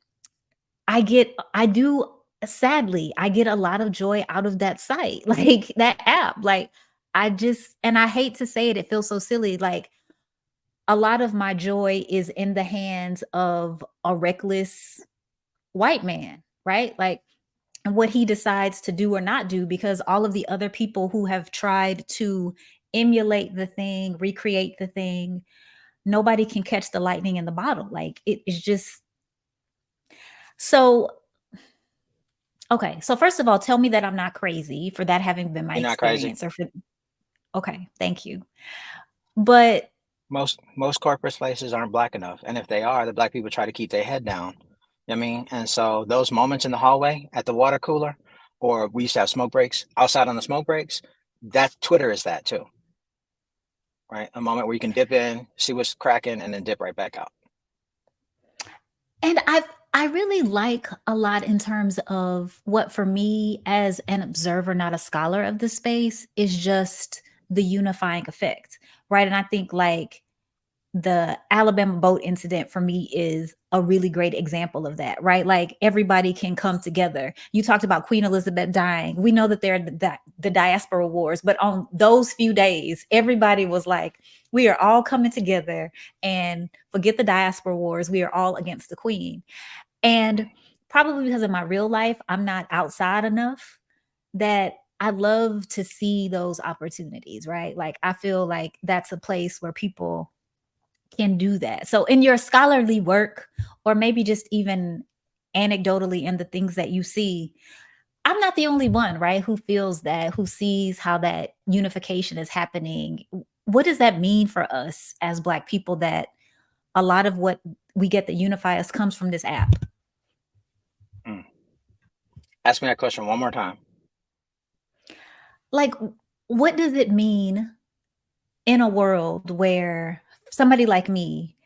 sadly, I get a lot of joy out of that site, like that app. Like, and I hate to say it, it feels so silly. Like, a lot of my joy is in the hands of a reckless white man, right? Like, and what he decides to do or not do, because all of the other people who have tried to emulate the thing, recreate the thing, nobody can catch the lightning in the bottle. Like, it is just so. Okay, so first of all, tell me that I'm not crazy for that having been my You're not crazy. experience, okay, thank you. But Most corporate spaces aren't Black enough, and if they are, the Black people try to keep their head down. You know what I mean? And so those moments in the hallway at the water cooler, or we used to have smoke breaks outside on the smoke breaks, that Twitter is that too, right? A moment where you can dip in, see what's cracking, and then dip right back out. and I really like a lot in terms of what, for me as an observer, not a scholar of the space, is just the unifying effect, right? And I think like the Alabama boat incident for me is a really great example of that, right? Like, everybody can come together. You talked about Queen Elizabeth dying. We know that there are the diaspora wars, but on those few days, everybody was like, we are all coming together and forget the diaspora wars. We are all against the Queen. And probably because of my real life, I'm not outside enough that I love to see those opportunities, right? Like, I feel like that's a place where people can do that. So in your scholarly work, or maybe just even anecdotally in the things that you see, I'm not the only one, right, who feels that, who sees how that unification is happening. What does that mean for us as Black people, that a lot of what we get that unify us comes from this app? Ask me that question one more time. Like, what does it mean in a world where somebody like me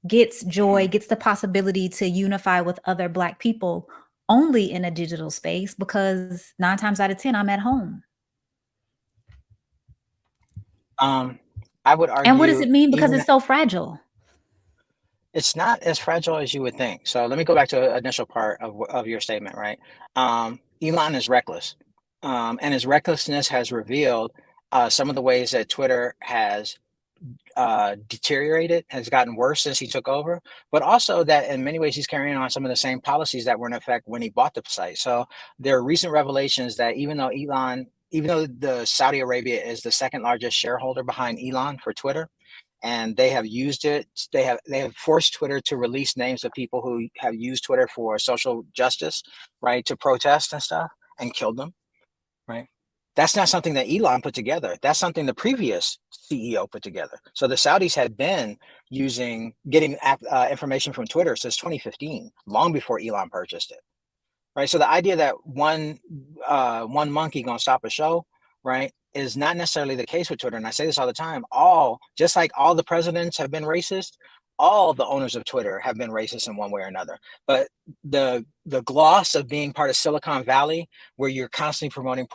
gets joy, gets the possibility to unify with other Black people only in a digital space, because 9 times out of 10, I'm at home? I would argue. And what does it mean? Because it's so fragile. It's not as fragile as you would think. So let me go back to the initial part of your statement, right? Elon is reckless, and his recklessness has revealed some of the ways that Twitter has deteriorated, has gotten worse since he took over, but also that in many ways he's carrying on some of the same policies that were in effect when he bought the site. So there are recent revelations that even though the Saudi Arabia is the second largest shareholder behind Elon for Twitter, and they have used it, they have forced Twitter to release names of people who have used Twitter for social justice, right, to protest and stuff, and killed them, right? That's not something that Elon put together. That's something the previous CEO put together. So the Saudis had been getting information from Twitter since 2015, long before Elon purchased it, right? So the idea that one monkey gonna stop a show, right, is not necessarily the case with Twitter. And I say this all the time. Just like all the presidents have been racist, all the owners of Twitter have been racist in one way or another. But the gloss of being part of Silicon Valley, where you're constantly promoting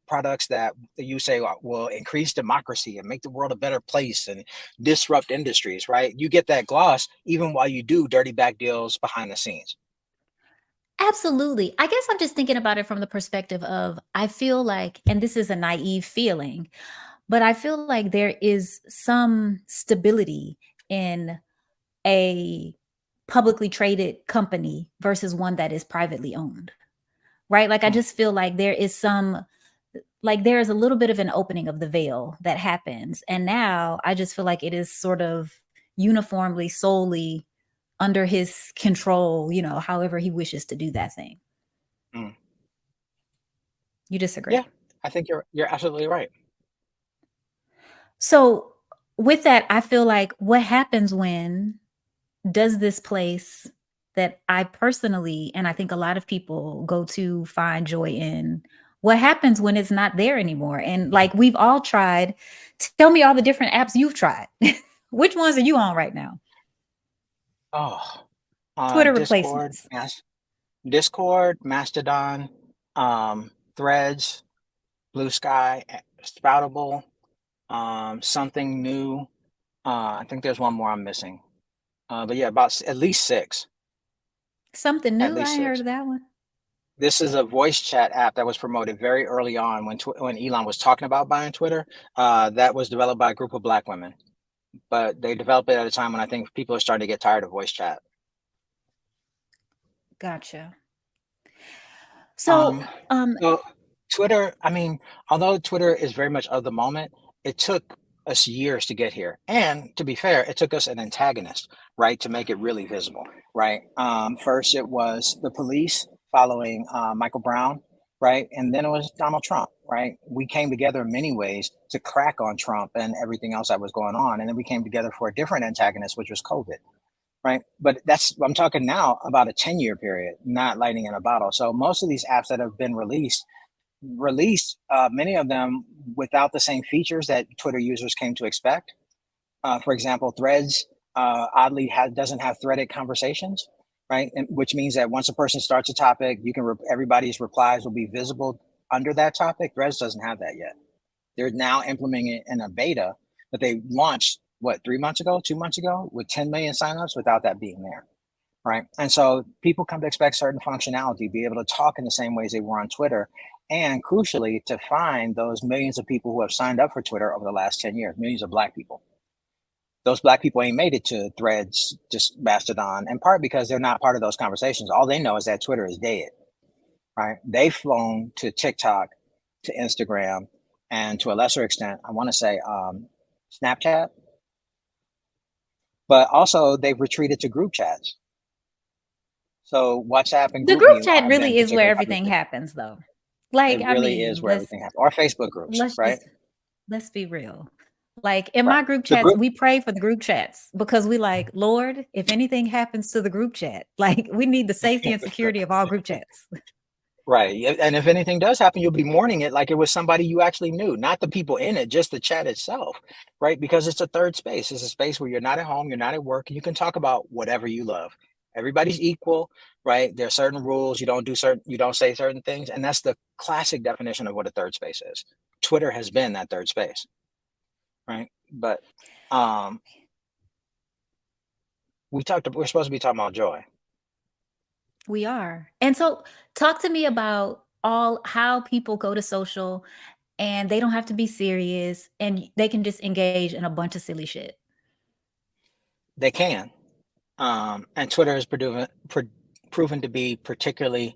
products that you say will increase democracy and make the world a better place and disrupt industries, right? You get that gloss even while you do dirty back deals behind the scenes. Absolutely. I guess I'm just thinking about it from the perspective of I feel like, and this is a naive feeling, but I feel like there is some stability in a publicly traded company versus one that is privately owned, right? Like, I Mm, just feel like there is some, like, there is a little bit of an opening of the veil that happens. And now I just feel like it is sort of uniformly, solely under his control, however he wishes to do that thing. mm. You Yeah, disagree? I think you're absolutely right. So, with that, I feel like what happens when does this place that I personally, and I think a lot of people go to find joy in, what happens when it's not there anymore? And like we've all tried, tell me all the different apps you've tried. Which ones are you on right now? Oh, Twitter Discord, replacements. Discord, Mastodon, Threads, Blue Sky, Spoutable, something new. I think there's one more I'm missing. But yeah, at least six. Something At new. I least ain't heard six. of that one. This is a voice chat app that was promoted very early on when Elon was talking about buying Twitter. That was developed by a group of Black women, but they developed it at a time when I think people are starting to get tired of voice chat. Gotcha. So, Um, so Twitter, I mean, although Twitter is very much of the moment, it took us years to get here. And to be fair, it took us an antagonist, right, to make it really visible, right? First, it was the police following Michael Brown, right? And then it was Donald Trump, right? We came together in many ways to crack on Trump and everything else that was going on. And then we came together for a different antagonist, which was COVID, right? But I'm talking now about a 10-year period, not lightning in a bottle. So most of these apps that have been released, many of them without the same features that Twitter users came to expect. For example, Threads oddly doesn't have threaded conversations, right? Which means that once a person starts a topic, everybody's replies will be visible under that topic. Threads doesn't have that yet. They're now implementing it in a beta, but they launched what 3 months ago, 2 months ago, with 10 million signups without that being there, right? And so people come to expect certain functionality, be able to talk in the same ways they were on Twitter, and crucially, to find those millions of people who have signed up for Twitter over the last 10 years, millions of Black people. Those Black people ain't made it to Threads, just Mastodon, in part because they're not part of those conversations. All they know is that Twitter is dead, right? They've flown to TikTok, to Instagram, and to a lesser extent, I want to say Snapchat, but also they've retreated to group chats. So WhatsApp and The group GroupMe chat have been really is where particularly popular everything too. happens, though. Like, It I really is mean, where everything happens. Or Facebook groups, let's right? just let's be real. Like in Right. my group The chats, group, we pray for the group chats because we like, Lord, if anything happens to the group chat, like we need the safety and security of all group chats. right. And if anything does happen, you'll be mourning it like it was somebody you actually knew, not the people in it, just the chat itself, right? Because it's a third space. It's a space where you're not at home, you're not at work, and you can talk about whatever you love. Everybody's equal, right? There are certain rules. You don't say certain things. And that's the classic definition of what a third space is. Twitter has been that third space, right? But um we're supposed to be talking about joy. We are. And so talk to me about all how people go to social and they don't have to be serious and they can just engage in a bunch of silly shit. They can. And Twitter has proven to be particularly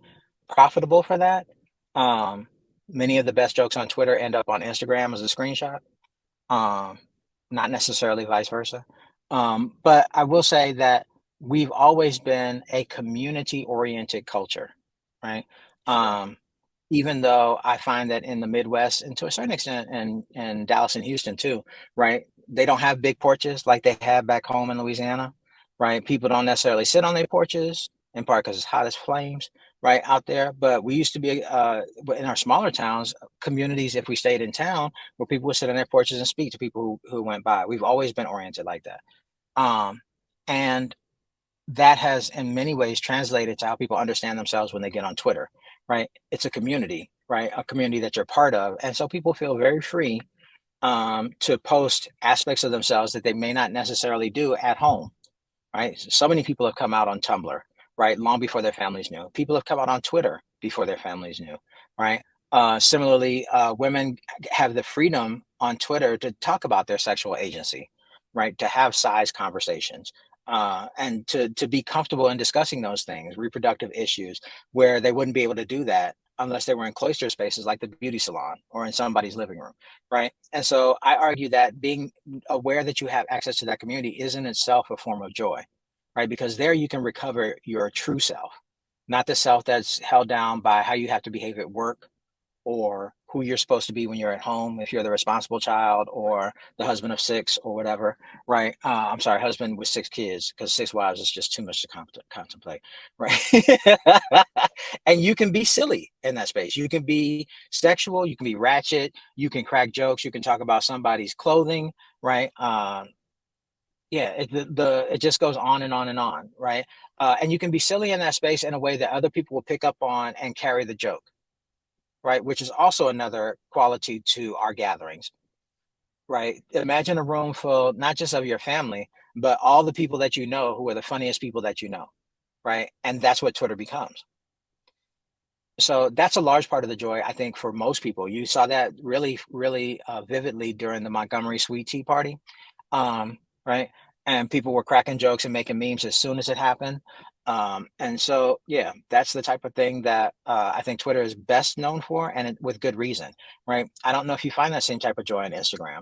profitable for that. Um, Many of the best jokes on Twitter end up on Instagram as a screenshot, um, not necessarily vice versa. But I will say that we've always been a community oriented culture, right? Sure. Um, Even though I find that in the Midwest and to a certain extent in Dallas and Houston too, right? They don't have big porches like they have back home in Louisiana, right? People don't necessarily sit on their porches in part because it's hot as flames, right, out there. But we used to be in our smaller towns, communities, if we stayed in town, where people would sit on their porches and speak to people who went by. We've always been oriented like that. Um, and that has in many ways translated to how people understand themselves when they get on Twitter, right? It's a community, right? A community that you're part of. And so people feel very free to post aspects of themselves that they may not necessarily do at home, right? So many people have come out on Tumblr, right? Long before their families knew. People have come out on Twitter before their families knew, right? Similarly, women have the freedom on Twitter to talk about their sexual agency, right? To have size conversations, and to be comfortable in discussing those things, reproductive issues, where they wouldn't be able to do that unless they were in cloister spaces like the beauty salon or in somebody's living room, right? And so I argue that being aware that you have access to that community is in itself a form of joy, right? Because there you can recover your true self, not the self that's held down by how you have to behave at work or who you're supposed to be when you're at home, if you're the responsible child or the husband of six or whatever, right? I'm sorry, husband with six kids, because six wives is just too much to contemplate, right? And you can be silly in that space. You can be sexual, you can be ratchet, you can crack jokes, you can talk about somebody's clothing, right? Yeah, it just goes on and on and on, right? And you can be silly in that space in a way that other people will pick up on and carry the joke, right? Which is also another quality to our gatherings, right? Imagine a room full, not just of your family, but all the people that you know who are the funniest people that you know, right? And that's what Twitter becomes. So that's a large part of the joy, I think, for most people. You saw that really, really vividly during the Montgomery Sweet Tea Party, right? And people were cracking jokes and making memes as soon as it happened. And so, yeah, that's the type of thing that I think Twitter is best known for, and with good reason, right? I don't know if you find that same type of joy on Instagram.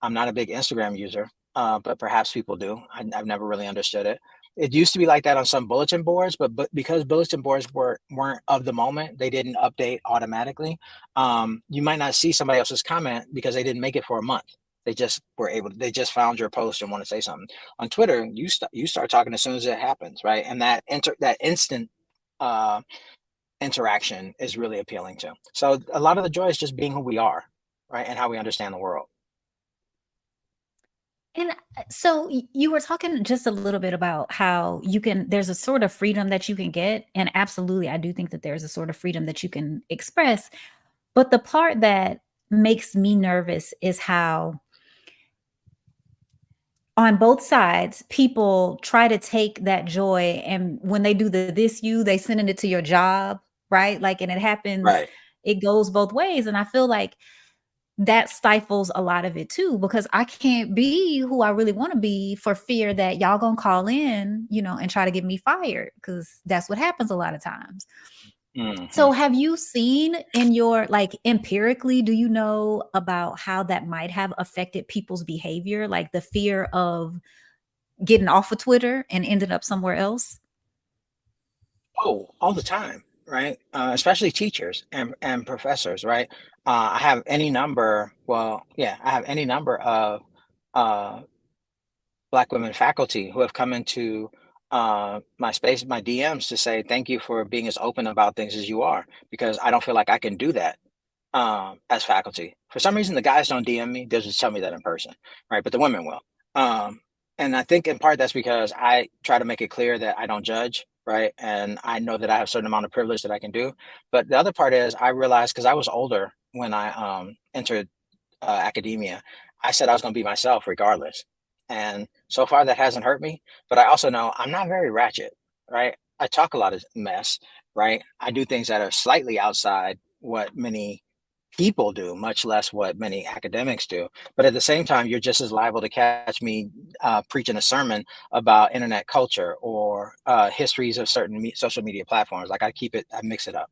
I'm not a big Instagram user, but perhaps people do. I've never really understood it. It used to be like that on some bulletin boards, but because bulletin boards weren't of the moment, they didn't update automatically. You might not see somebody else's comment because they didn't make it for a month. They just found your post and want to say something. On Twitter, you start talking as soon as it happens, right? And that instant uh, interaction is really appealing to. So a lot of the joy is just being who we are, right, and how we understand the world. And so you were talking just a little bit about how there's a sort of freedom that you can get. And absolutely, I do think that there's a sort of freedom that you can express. But the part that makes me nervous is how on both sides, people try to take that joy, and when they do they sending it to your job, right? Like, and it happens, Right. it goes both ways. And I feel like that stifles a lot of it too, because I can't be who I really want to be for fear that y'all gonna call in, and try to get me fired, because that's what happens a lot of times. Hmm. So have you seen in your, like, empirically, do you know about how that might have affected people's behavior, like the fear of getting off of Twitter and ended up somewhere else? Oh, all the time, right? Especially teachers and professors, right? I have any number. Well, yeah, I have any number of uh, Black women faculty who have come into my space, my DMs, to say thank you for being as open about things as you are, because I don't feel like I can do that as faculty. For some reason, the guys don't DM me; they'll just tell me that in person, right? But the women will. Um, and I think in part that's because I try to make it clear that I don't judge, right? And I know that I have a certain amount of privilege that I can do. But the other part is I realized, because I was older when I entered academia, I said I was going to be myself regardless. And so far that hasn't hurt me. But I also know I'm not very ratchet, right? I talk a lot of mess, right? I do things that are slightly outside what many people do, much less what many academics do. But at the same time, you're just as liable to catch me preaching a sermon about internet culture or histories of certain social media platforms. Like I mix it up.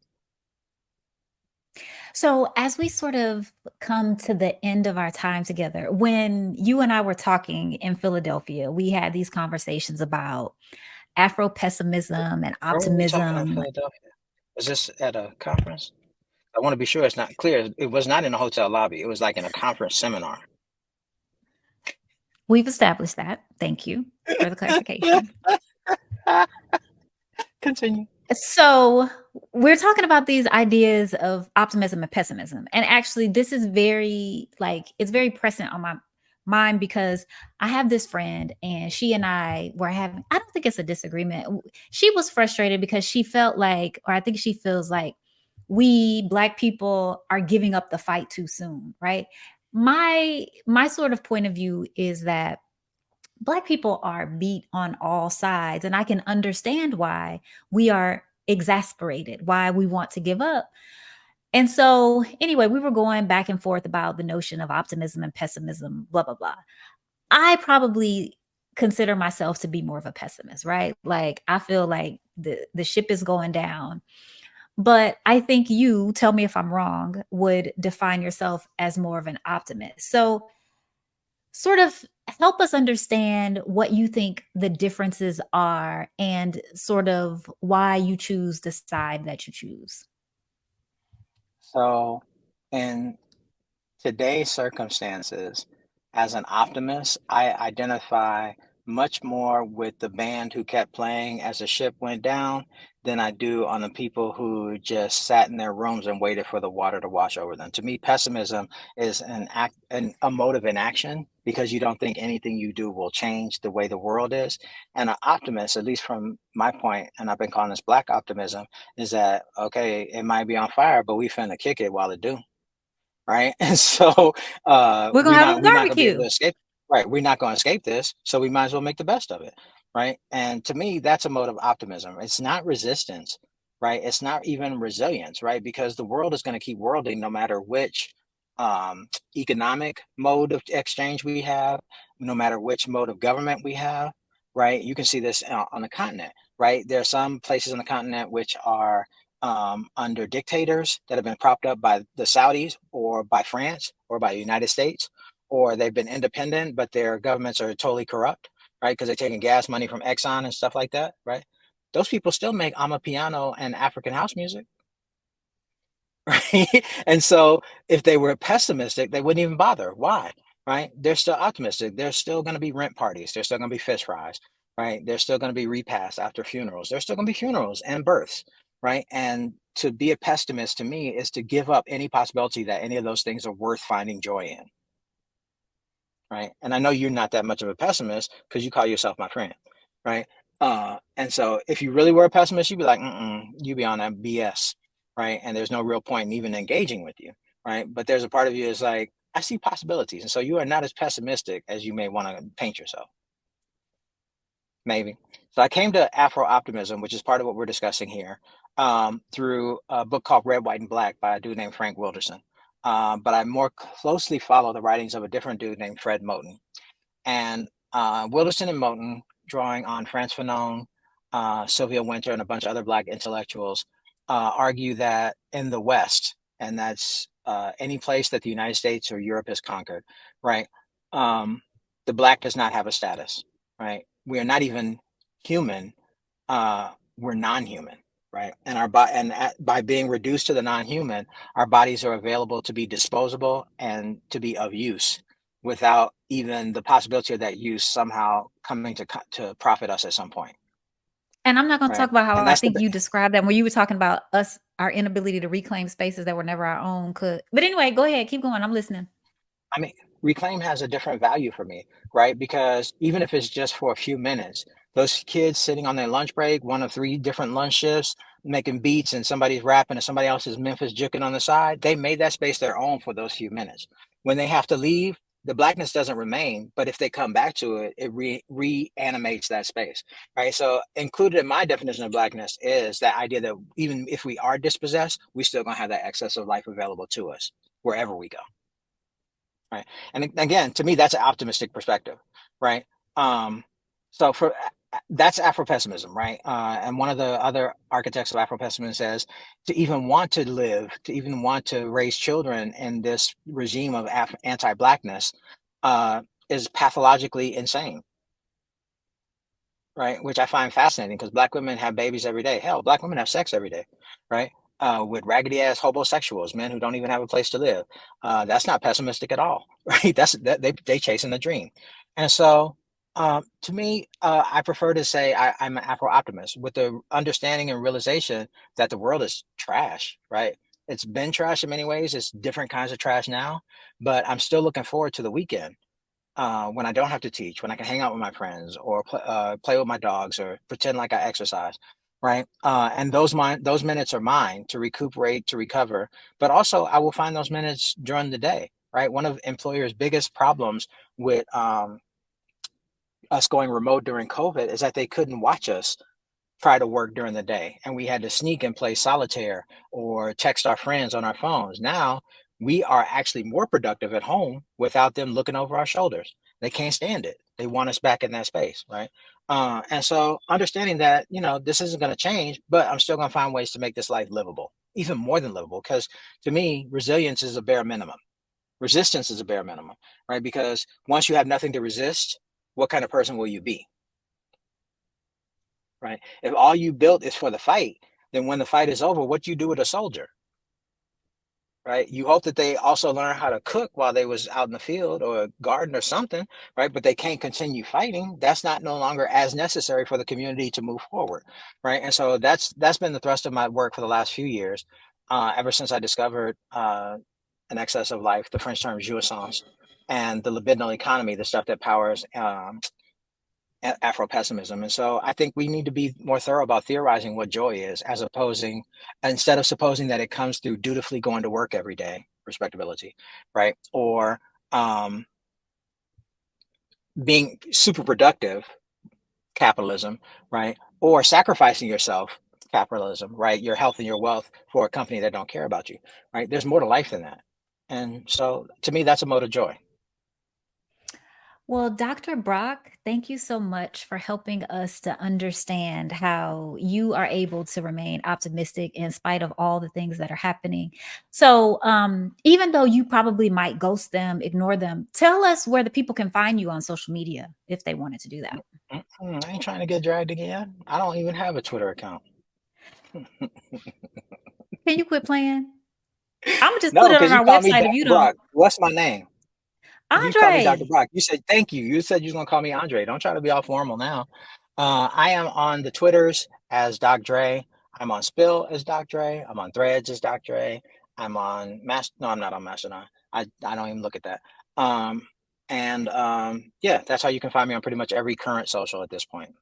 So, as we sort of come to the end of our time together, when you and I were talking in Philadelphia, we had these conversations about Afro pessimism and Where were we talking in optimism. Philadelphia? Was this at a conference? I want to be sure it's not clear. It was not in a hotel lobby. It was like in a conference seminar. We've established that. Thank you for the clarification. Continue. So, we're talking about these ideas of optimism and pessimism. And actually, this is it's very present on my mind, because I have this friend and she and I were having, I don't think it's a disagreement. She was frustrated because she felt like, or I think she feels like, we Black people are giving up the fight too soon, right? My sort of point of view is that Black people are beat on all sides, and I can understand why we are exasperated, why we want to give up. And so, anyway, we were going back and forth about the notion of optimism and pessimism, blah, blah, blah. I probably consider myself to be more of a pessimist, right? Like, I feel like the ship is going down. But I think you, tell me if I'm wrong, would define yourself as more of an optimist. So, sort of help us understand what you think the differences are and sort of why you choose the side that you choose. So, in today's circumstances, as an optimist, I identify much more with the band who kept playing as the ship went down than I do on the people who just sat in their rooms and waited for the water to wash over them. To me, pessimism is a mode of inaction because you don't think anything you do will change the way the world is. And an optimist, at least from my point, and I've been calling this black optimism, is that okay, it might be on fire, but we finna kick it while it do, right? And so We're going to have a we're not gonna be able barbecue. to escape. Right, we're not going to escape this, so we might as well make the best of it, right? And to me, that's a mode of optimism. It's not resistance, right? It's not even resilience, right? Because the world is going to keep worlding no matter which economic mode of exchange we have, no matter which mode of government we have, right? You can see this on the continent, right? There are some places on the continent which are under dictators that have been propped up by the Saudis or by France or by the United States, or they've been independent, but their governments are totally corrupt, right? Because they're taking gas money from Exxon and stuff like that, right? Those people still make Amapiano and African house music, right? And so if they were pessimistic, they wouldn't even bother. Why? Right? They're still optimistic. There's still going to be rent parties. There's still going to be fish fries, right? There's still going to be repasts after funerals. There's still going to be funerals and births, right? And to be a pessimist to me is to give up any possibility that any of those things are worth finding joy in, right? And I know you're not that much of a pessimist because you call yourself my friend, right? And so if you really were a pessimist, you'd be like, you be on that BS, right? And there's no real point in even engaging with you, right? But there's a part of you is like, I see possibilities, and so you are not as pessimistic as you may want to paint yourself, maybe. So I came to Afro optimism, which is part of what we're discussing here, through a book called Red, White, and Black by a dude named Frank Wilderson. But I more closely follow the writings of a different dude named Fred Moten. And Wilderson and Moten, drawing on Frantz Fanon, Sylvia Wynter, and a bunch of other Black intellectuals, argue that in the West, and that's any place that the United States or Europe has conquered, right? The Black does not have a status, right? We are not even human. We're non-human, right? And by being reduced to the non-human, our bodies are available to be disposable and to be of use without even the possibility of that use somehow coming to profit us at some point, And I'm not going to right? talk about how And I that's think you described that when you were talking about us, our inability to reclaim spaces that were never our own. Could, but anyway, go ahead, keep going. I'm listening. I mean, reclaim has a different value for me, right? Because even if it's just for a few minutes, those kids sitting on their lunch break, one of three different lunch shifts, making beats, and somebody's rapping and somebody else is Memphis juking on the side, they made that space their own for those few minutes. When they have to leave, the Blackness doesn't remain, but if they come back to it, it reanimates that space, right? So included in my definition of Blackness is that idea that even if we are dispossessed, we still gonna have that excess of life available to us wherever we go. Right. And again, to me, that's an optimistic perspective, right? So for that's Afro-pessimism, right? And one of the other architects of Afro-pessimism says to even want to live, to even want to raise children in this regime of anti-blackness is pathologically insane, right? Which I find fascinating because Black women have babies every day. Hell, Black women have sex every day, right? With raggedy ass homosexuals, men who don't even have a place to live. That's not pessimistic at all, right? They chasing the dream, and so to me, I prefer to say I'm an Afro optimist with the understanding and realization that the world is trash, right? It's been trash in many ways. It's different kinds of trash now, but I'm still looking forward to the weekend when I don't have to teach, when I can hang out with my friends or play with my dogs or pretend like I exercise, right? And those minutes are mine to recuperate, to recover. But also, I will find those minutes during the day, right? One of employers' biggest problems with us going remote during COVID is that they couldn't watch us try to work during the day, and we had to sneak and play solitaire or text our friends on our phones. Now we are actually more productive at home without them looking over our shoulders. They can't stand it. They want us back in that space, right? And so understanding that, this isn't going to change, but I'm still going to find ways to make this life livable, even more than livable. Because to me, resilience is a bare minimum. Resistance is a bare minimum, right? Because once you have nothing to resist, what kind of person will you be? Right? If all you built is for the fight, then when the fight is over, what do you do with a soldier? Right? You hope that they also learn how to cook while they was out in the field or garden or something, right? But they can't continue fighting. That's not no longer as necessary for the community to move forward, right? And so that's been the thrust of my work for the last few years, ever since I discovered an excess of life, the French term jouissance, and the libidinal economy, the stuff that powers Afro-pessimism. And so I think we need to be more thorough about theorizing what joy is, instead of supposing that it comes through dutifully going to work every day, respectability, right? Or being super productive, capitalism, right? Or sacrificing yourself, capitalism, right? Your health and your wealth for a company that don't care about you, right? There's more to life than that. And so to me, that's a mode of joy. Well, Dr. Brock, thank you so much for helping us to understand how you are able to remain optimistic in spite of all the things that are happening. So, even though you probably might ghost them, ignore them, tell us where the people can find you on social media if they wanted to do that. I ain't trying to get dragged again. I don't even have a Twitter account. Can you quit playing? I'm gonna just No, put it on because you our call me website if Dr. you Brock. don't. What's my name? You call me Dr. Andre. Brock. You said thank you. You said you was gonna call me Andre. Don't try to be all formal now. I am on the Twitters as Doc Dre. I'm on Spill as Doc Dre. I'm on Threads as Doc Dre. I'm on No, I'm not on Mastodon. I don't even look at that. Yeah, that's how you can find me on pretty much every current social at this point.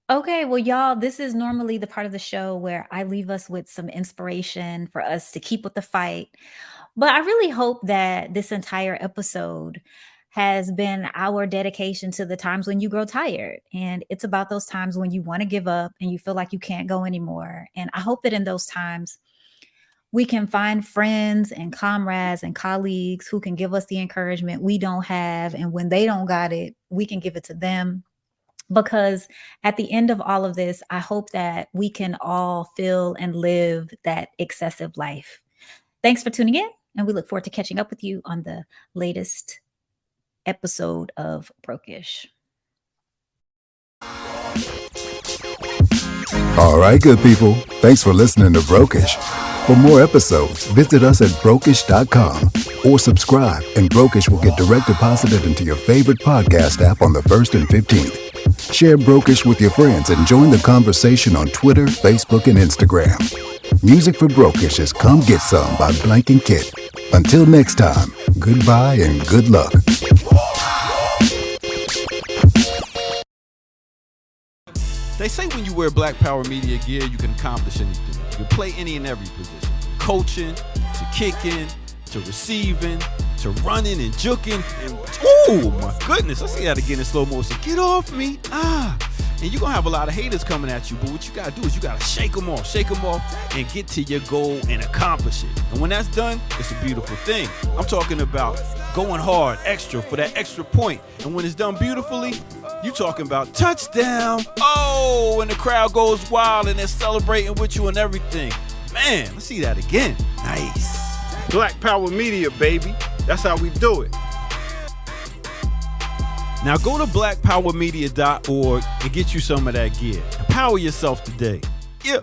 Okay, well, y'all, this is normally the part of the show where I leave us with some inspiration for us to keep with the fight. But I really hope that this entire episode has been our dedication to the times when you grow tired. And it's about those times when you want to give up and you feel like you can't go anymore. And I hope that in those times, we can find friends and comrades and colleagues who can give us the encouragement we don't have. And when they don't got it, we can give it to them. Because at the end of all of this, I hope that we can all feel and live that excessive life. Thanks for tuning in, and we look forward to catching up with you on the latest episode of Brokish. All right, good people. Thanks for listening to Brokish. For more episodes, visit us at brokish.com or subscribe, and Brokish will get direct deposited into your favorite podcast app on the 1st and 15th. Share Brokish with your friends and join the conversation on Twitter, Facebook, and Instagram. Music for Brokish is Come Get Some by Blank and Kit. Until next time, goodbye and good luck. They say when you wear Black Power Media gear, you can accomplish anything. You can play any and every position. From coaching, to kicking, to receiving, to running and juking. And oh my goodness, I see that again in slow motion. Get off me. And you're going to have a lot of haters coming at you, but what you got to do is you got to shake them off, and get to your goal and accomplish it. And when that's done, it's a beautiful thing. I'm talking about going hard, extra, for that extra point. And when it's done beautifully, you talking about touchdown. Oh, and the crowd goes wild and they're celebrating with you and everything. Man, let's see that again. Nice. Black Power Media, baby. That's how we do it. Now go to blackpowermedia.org and get you some of that gear. Empower yourself today. Yeah.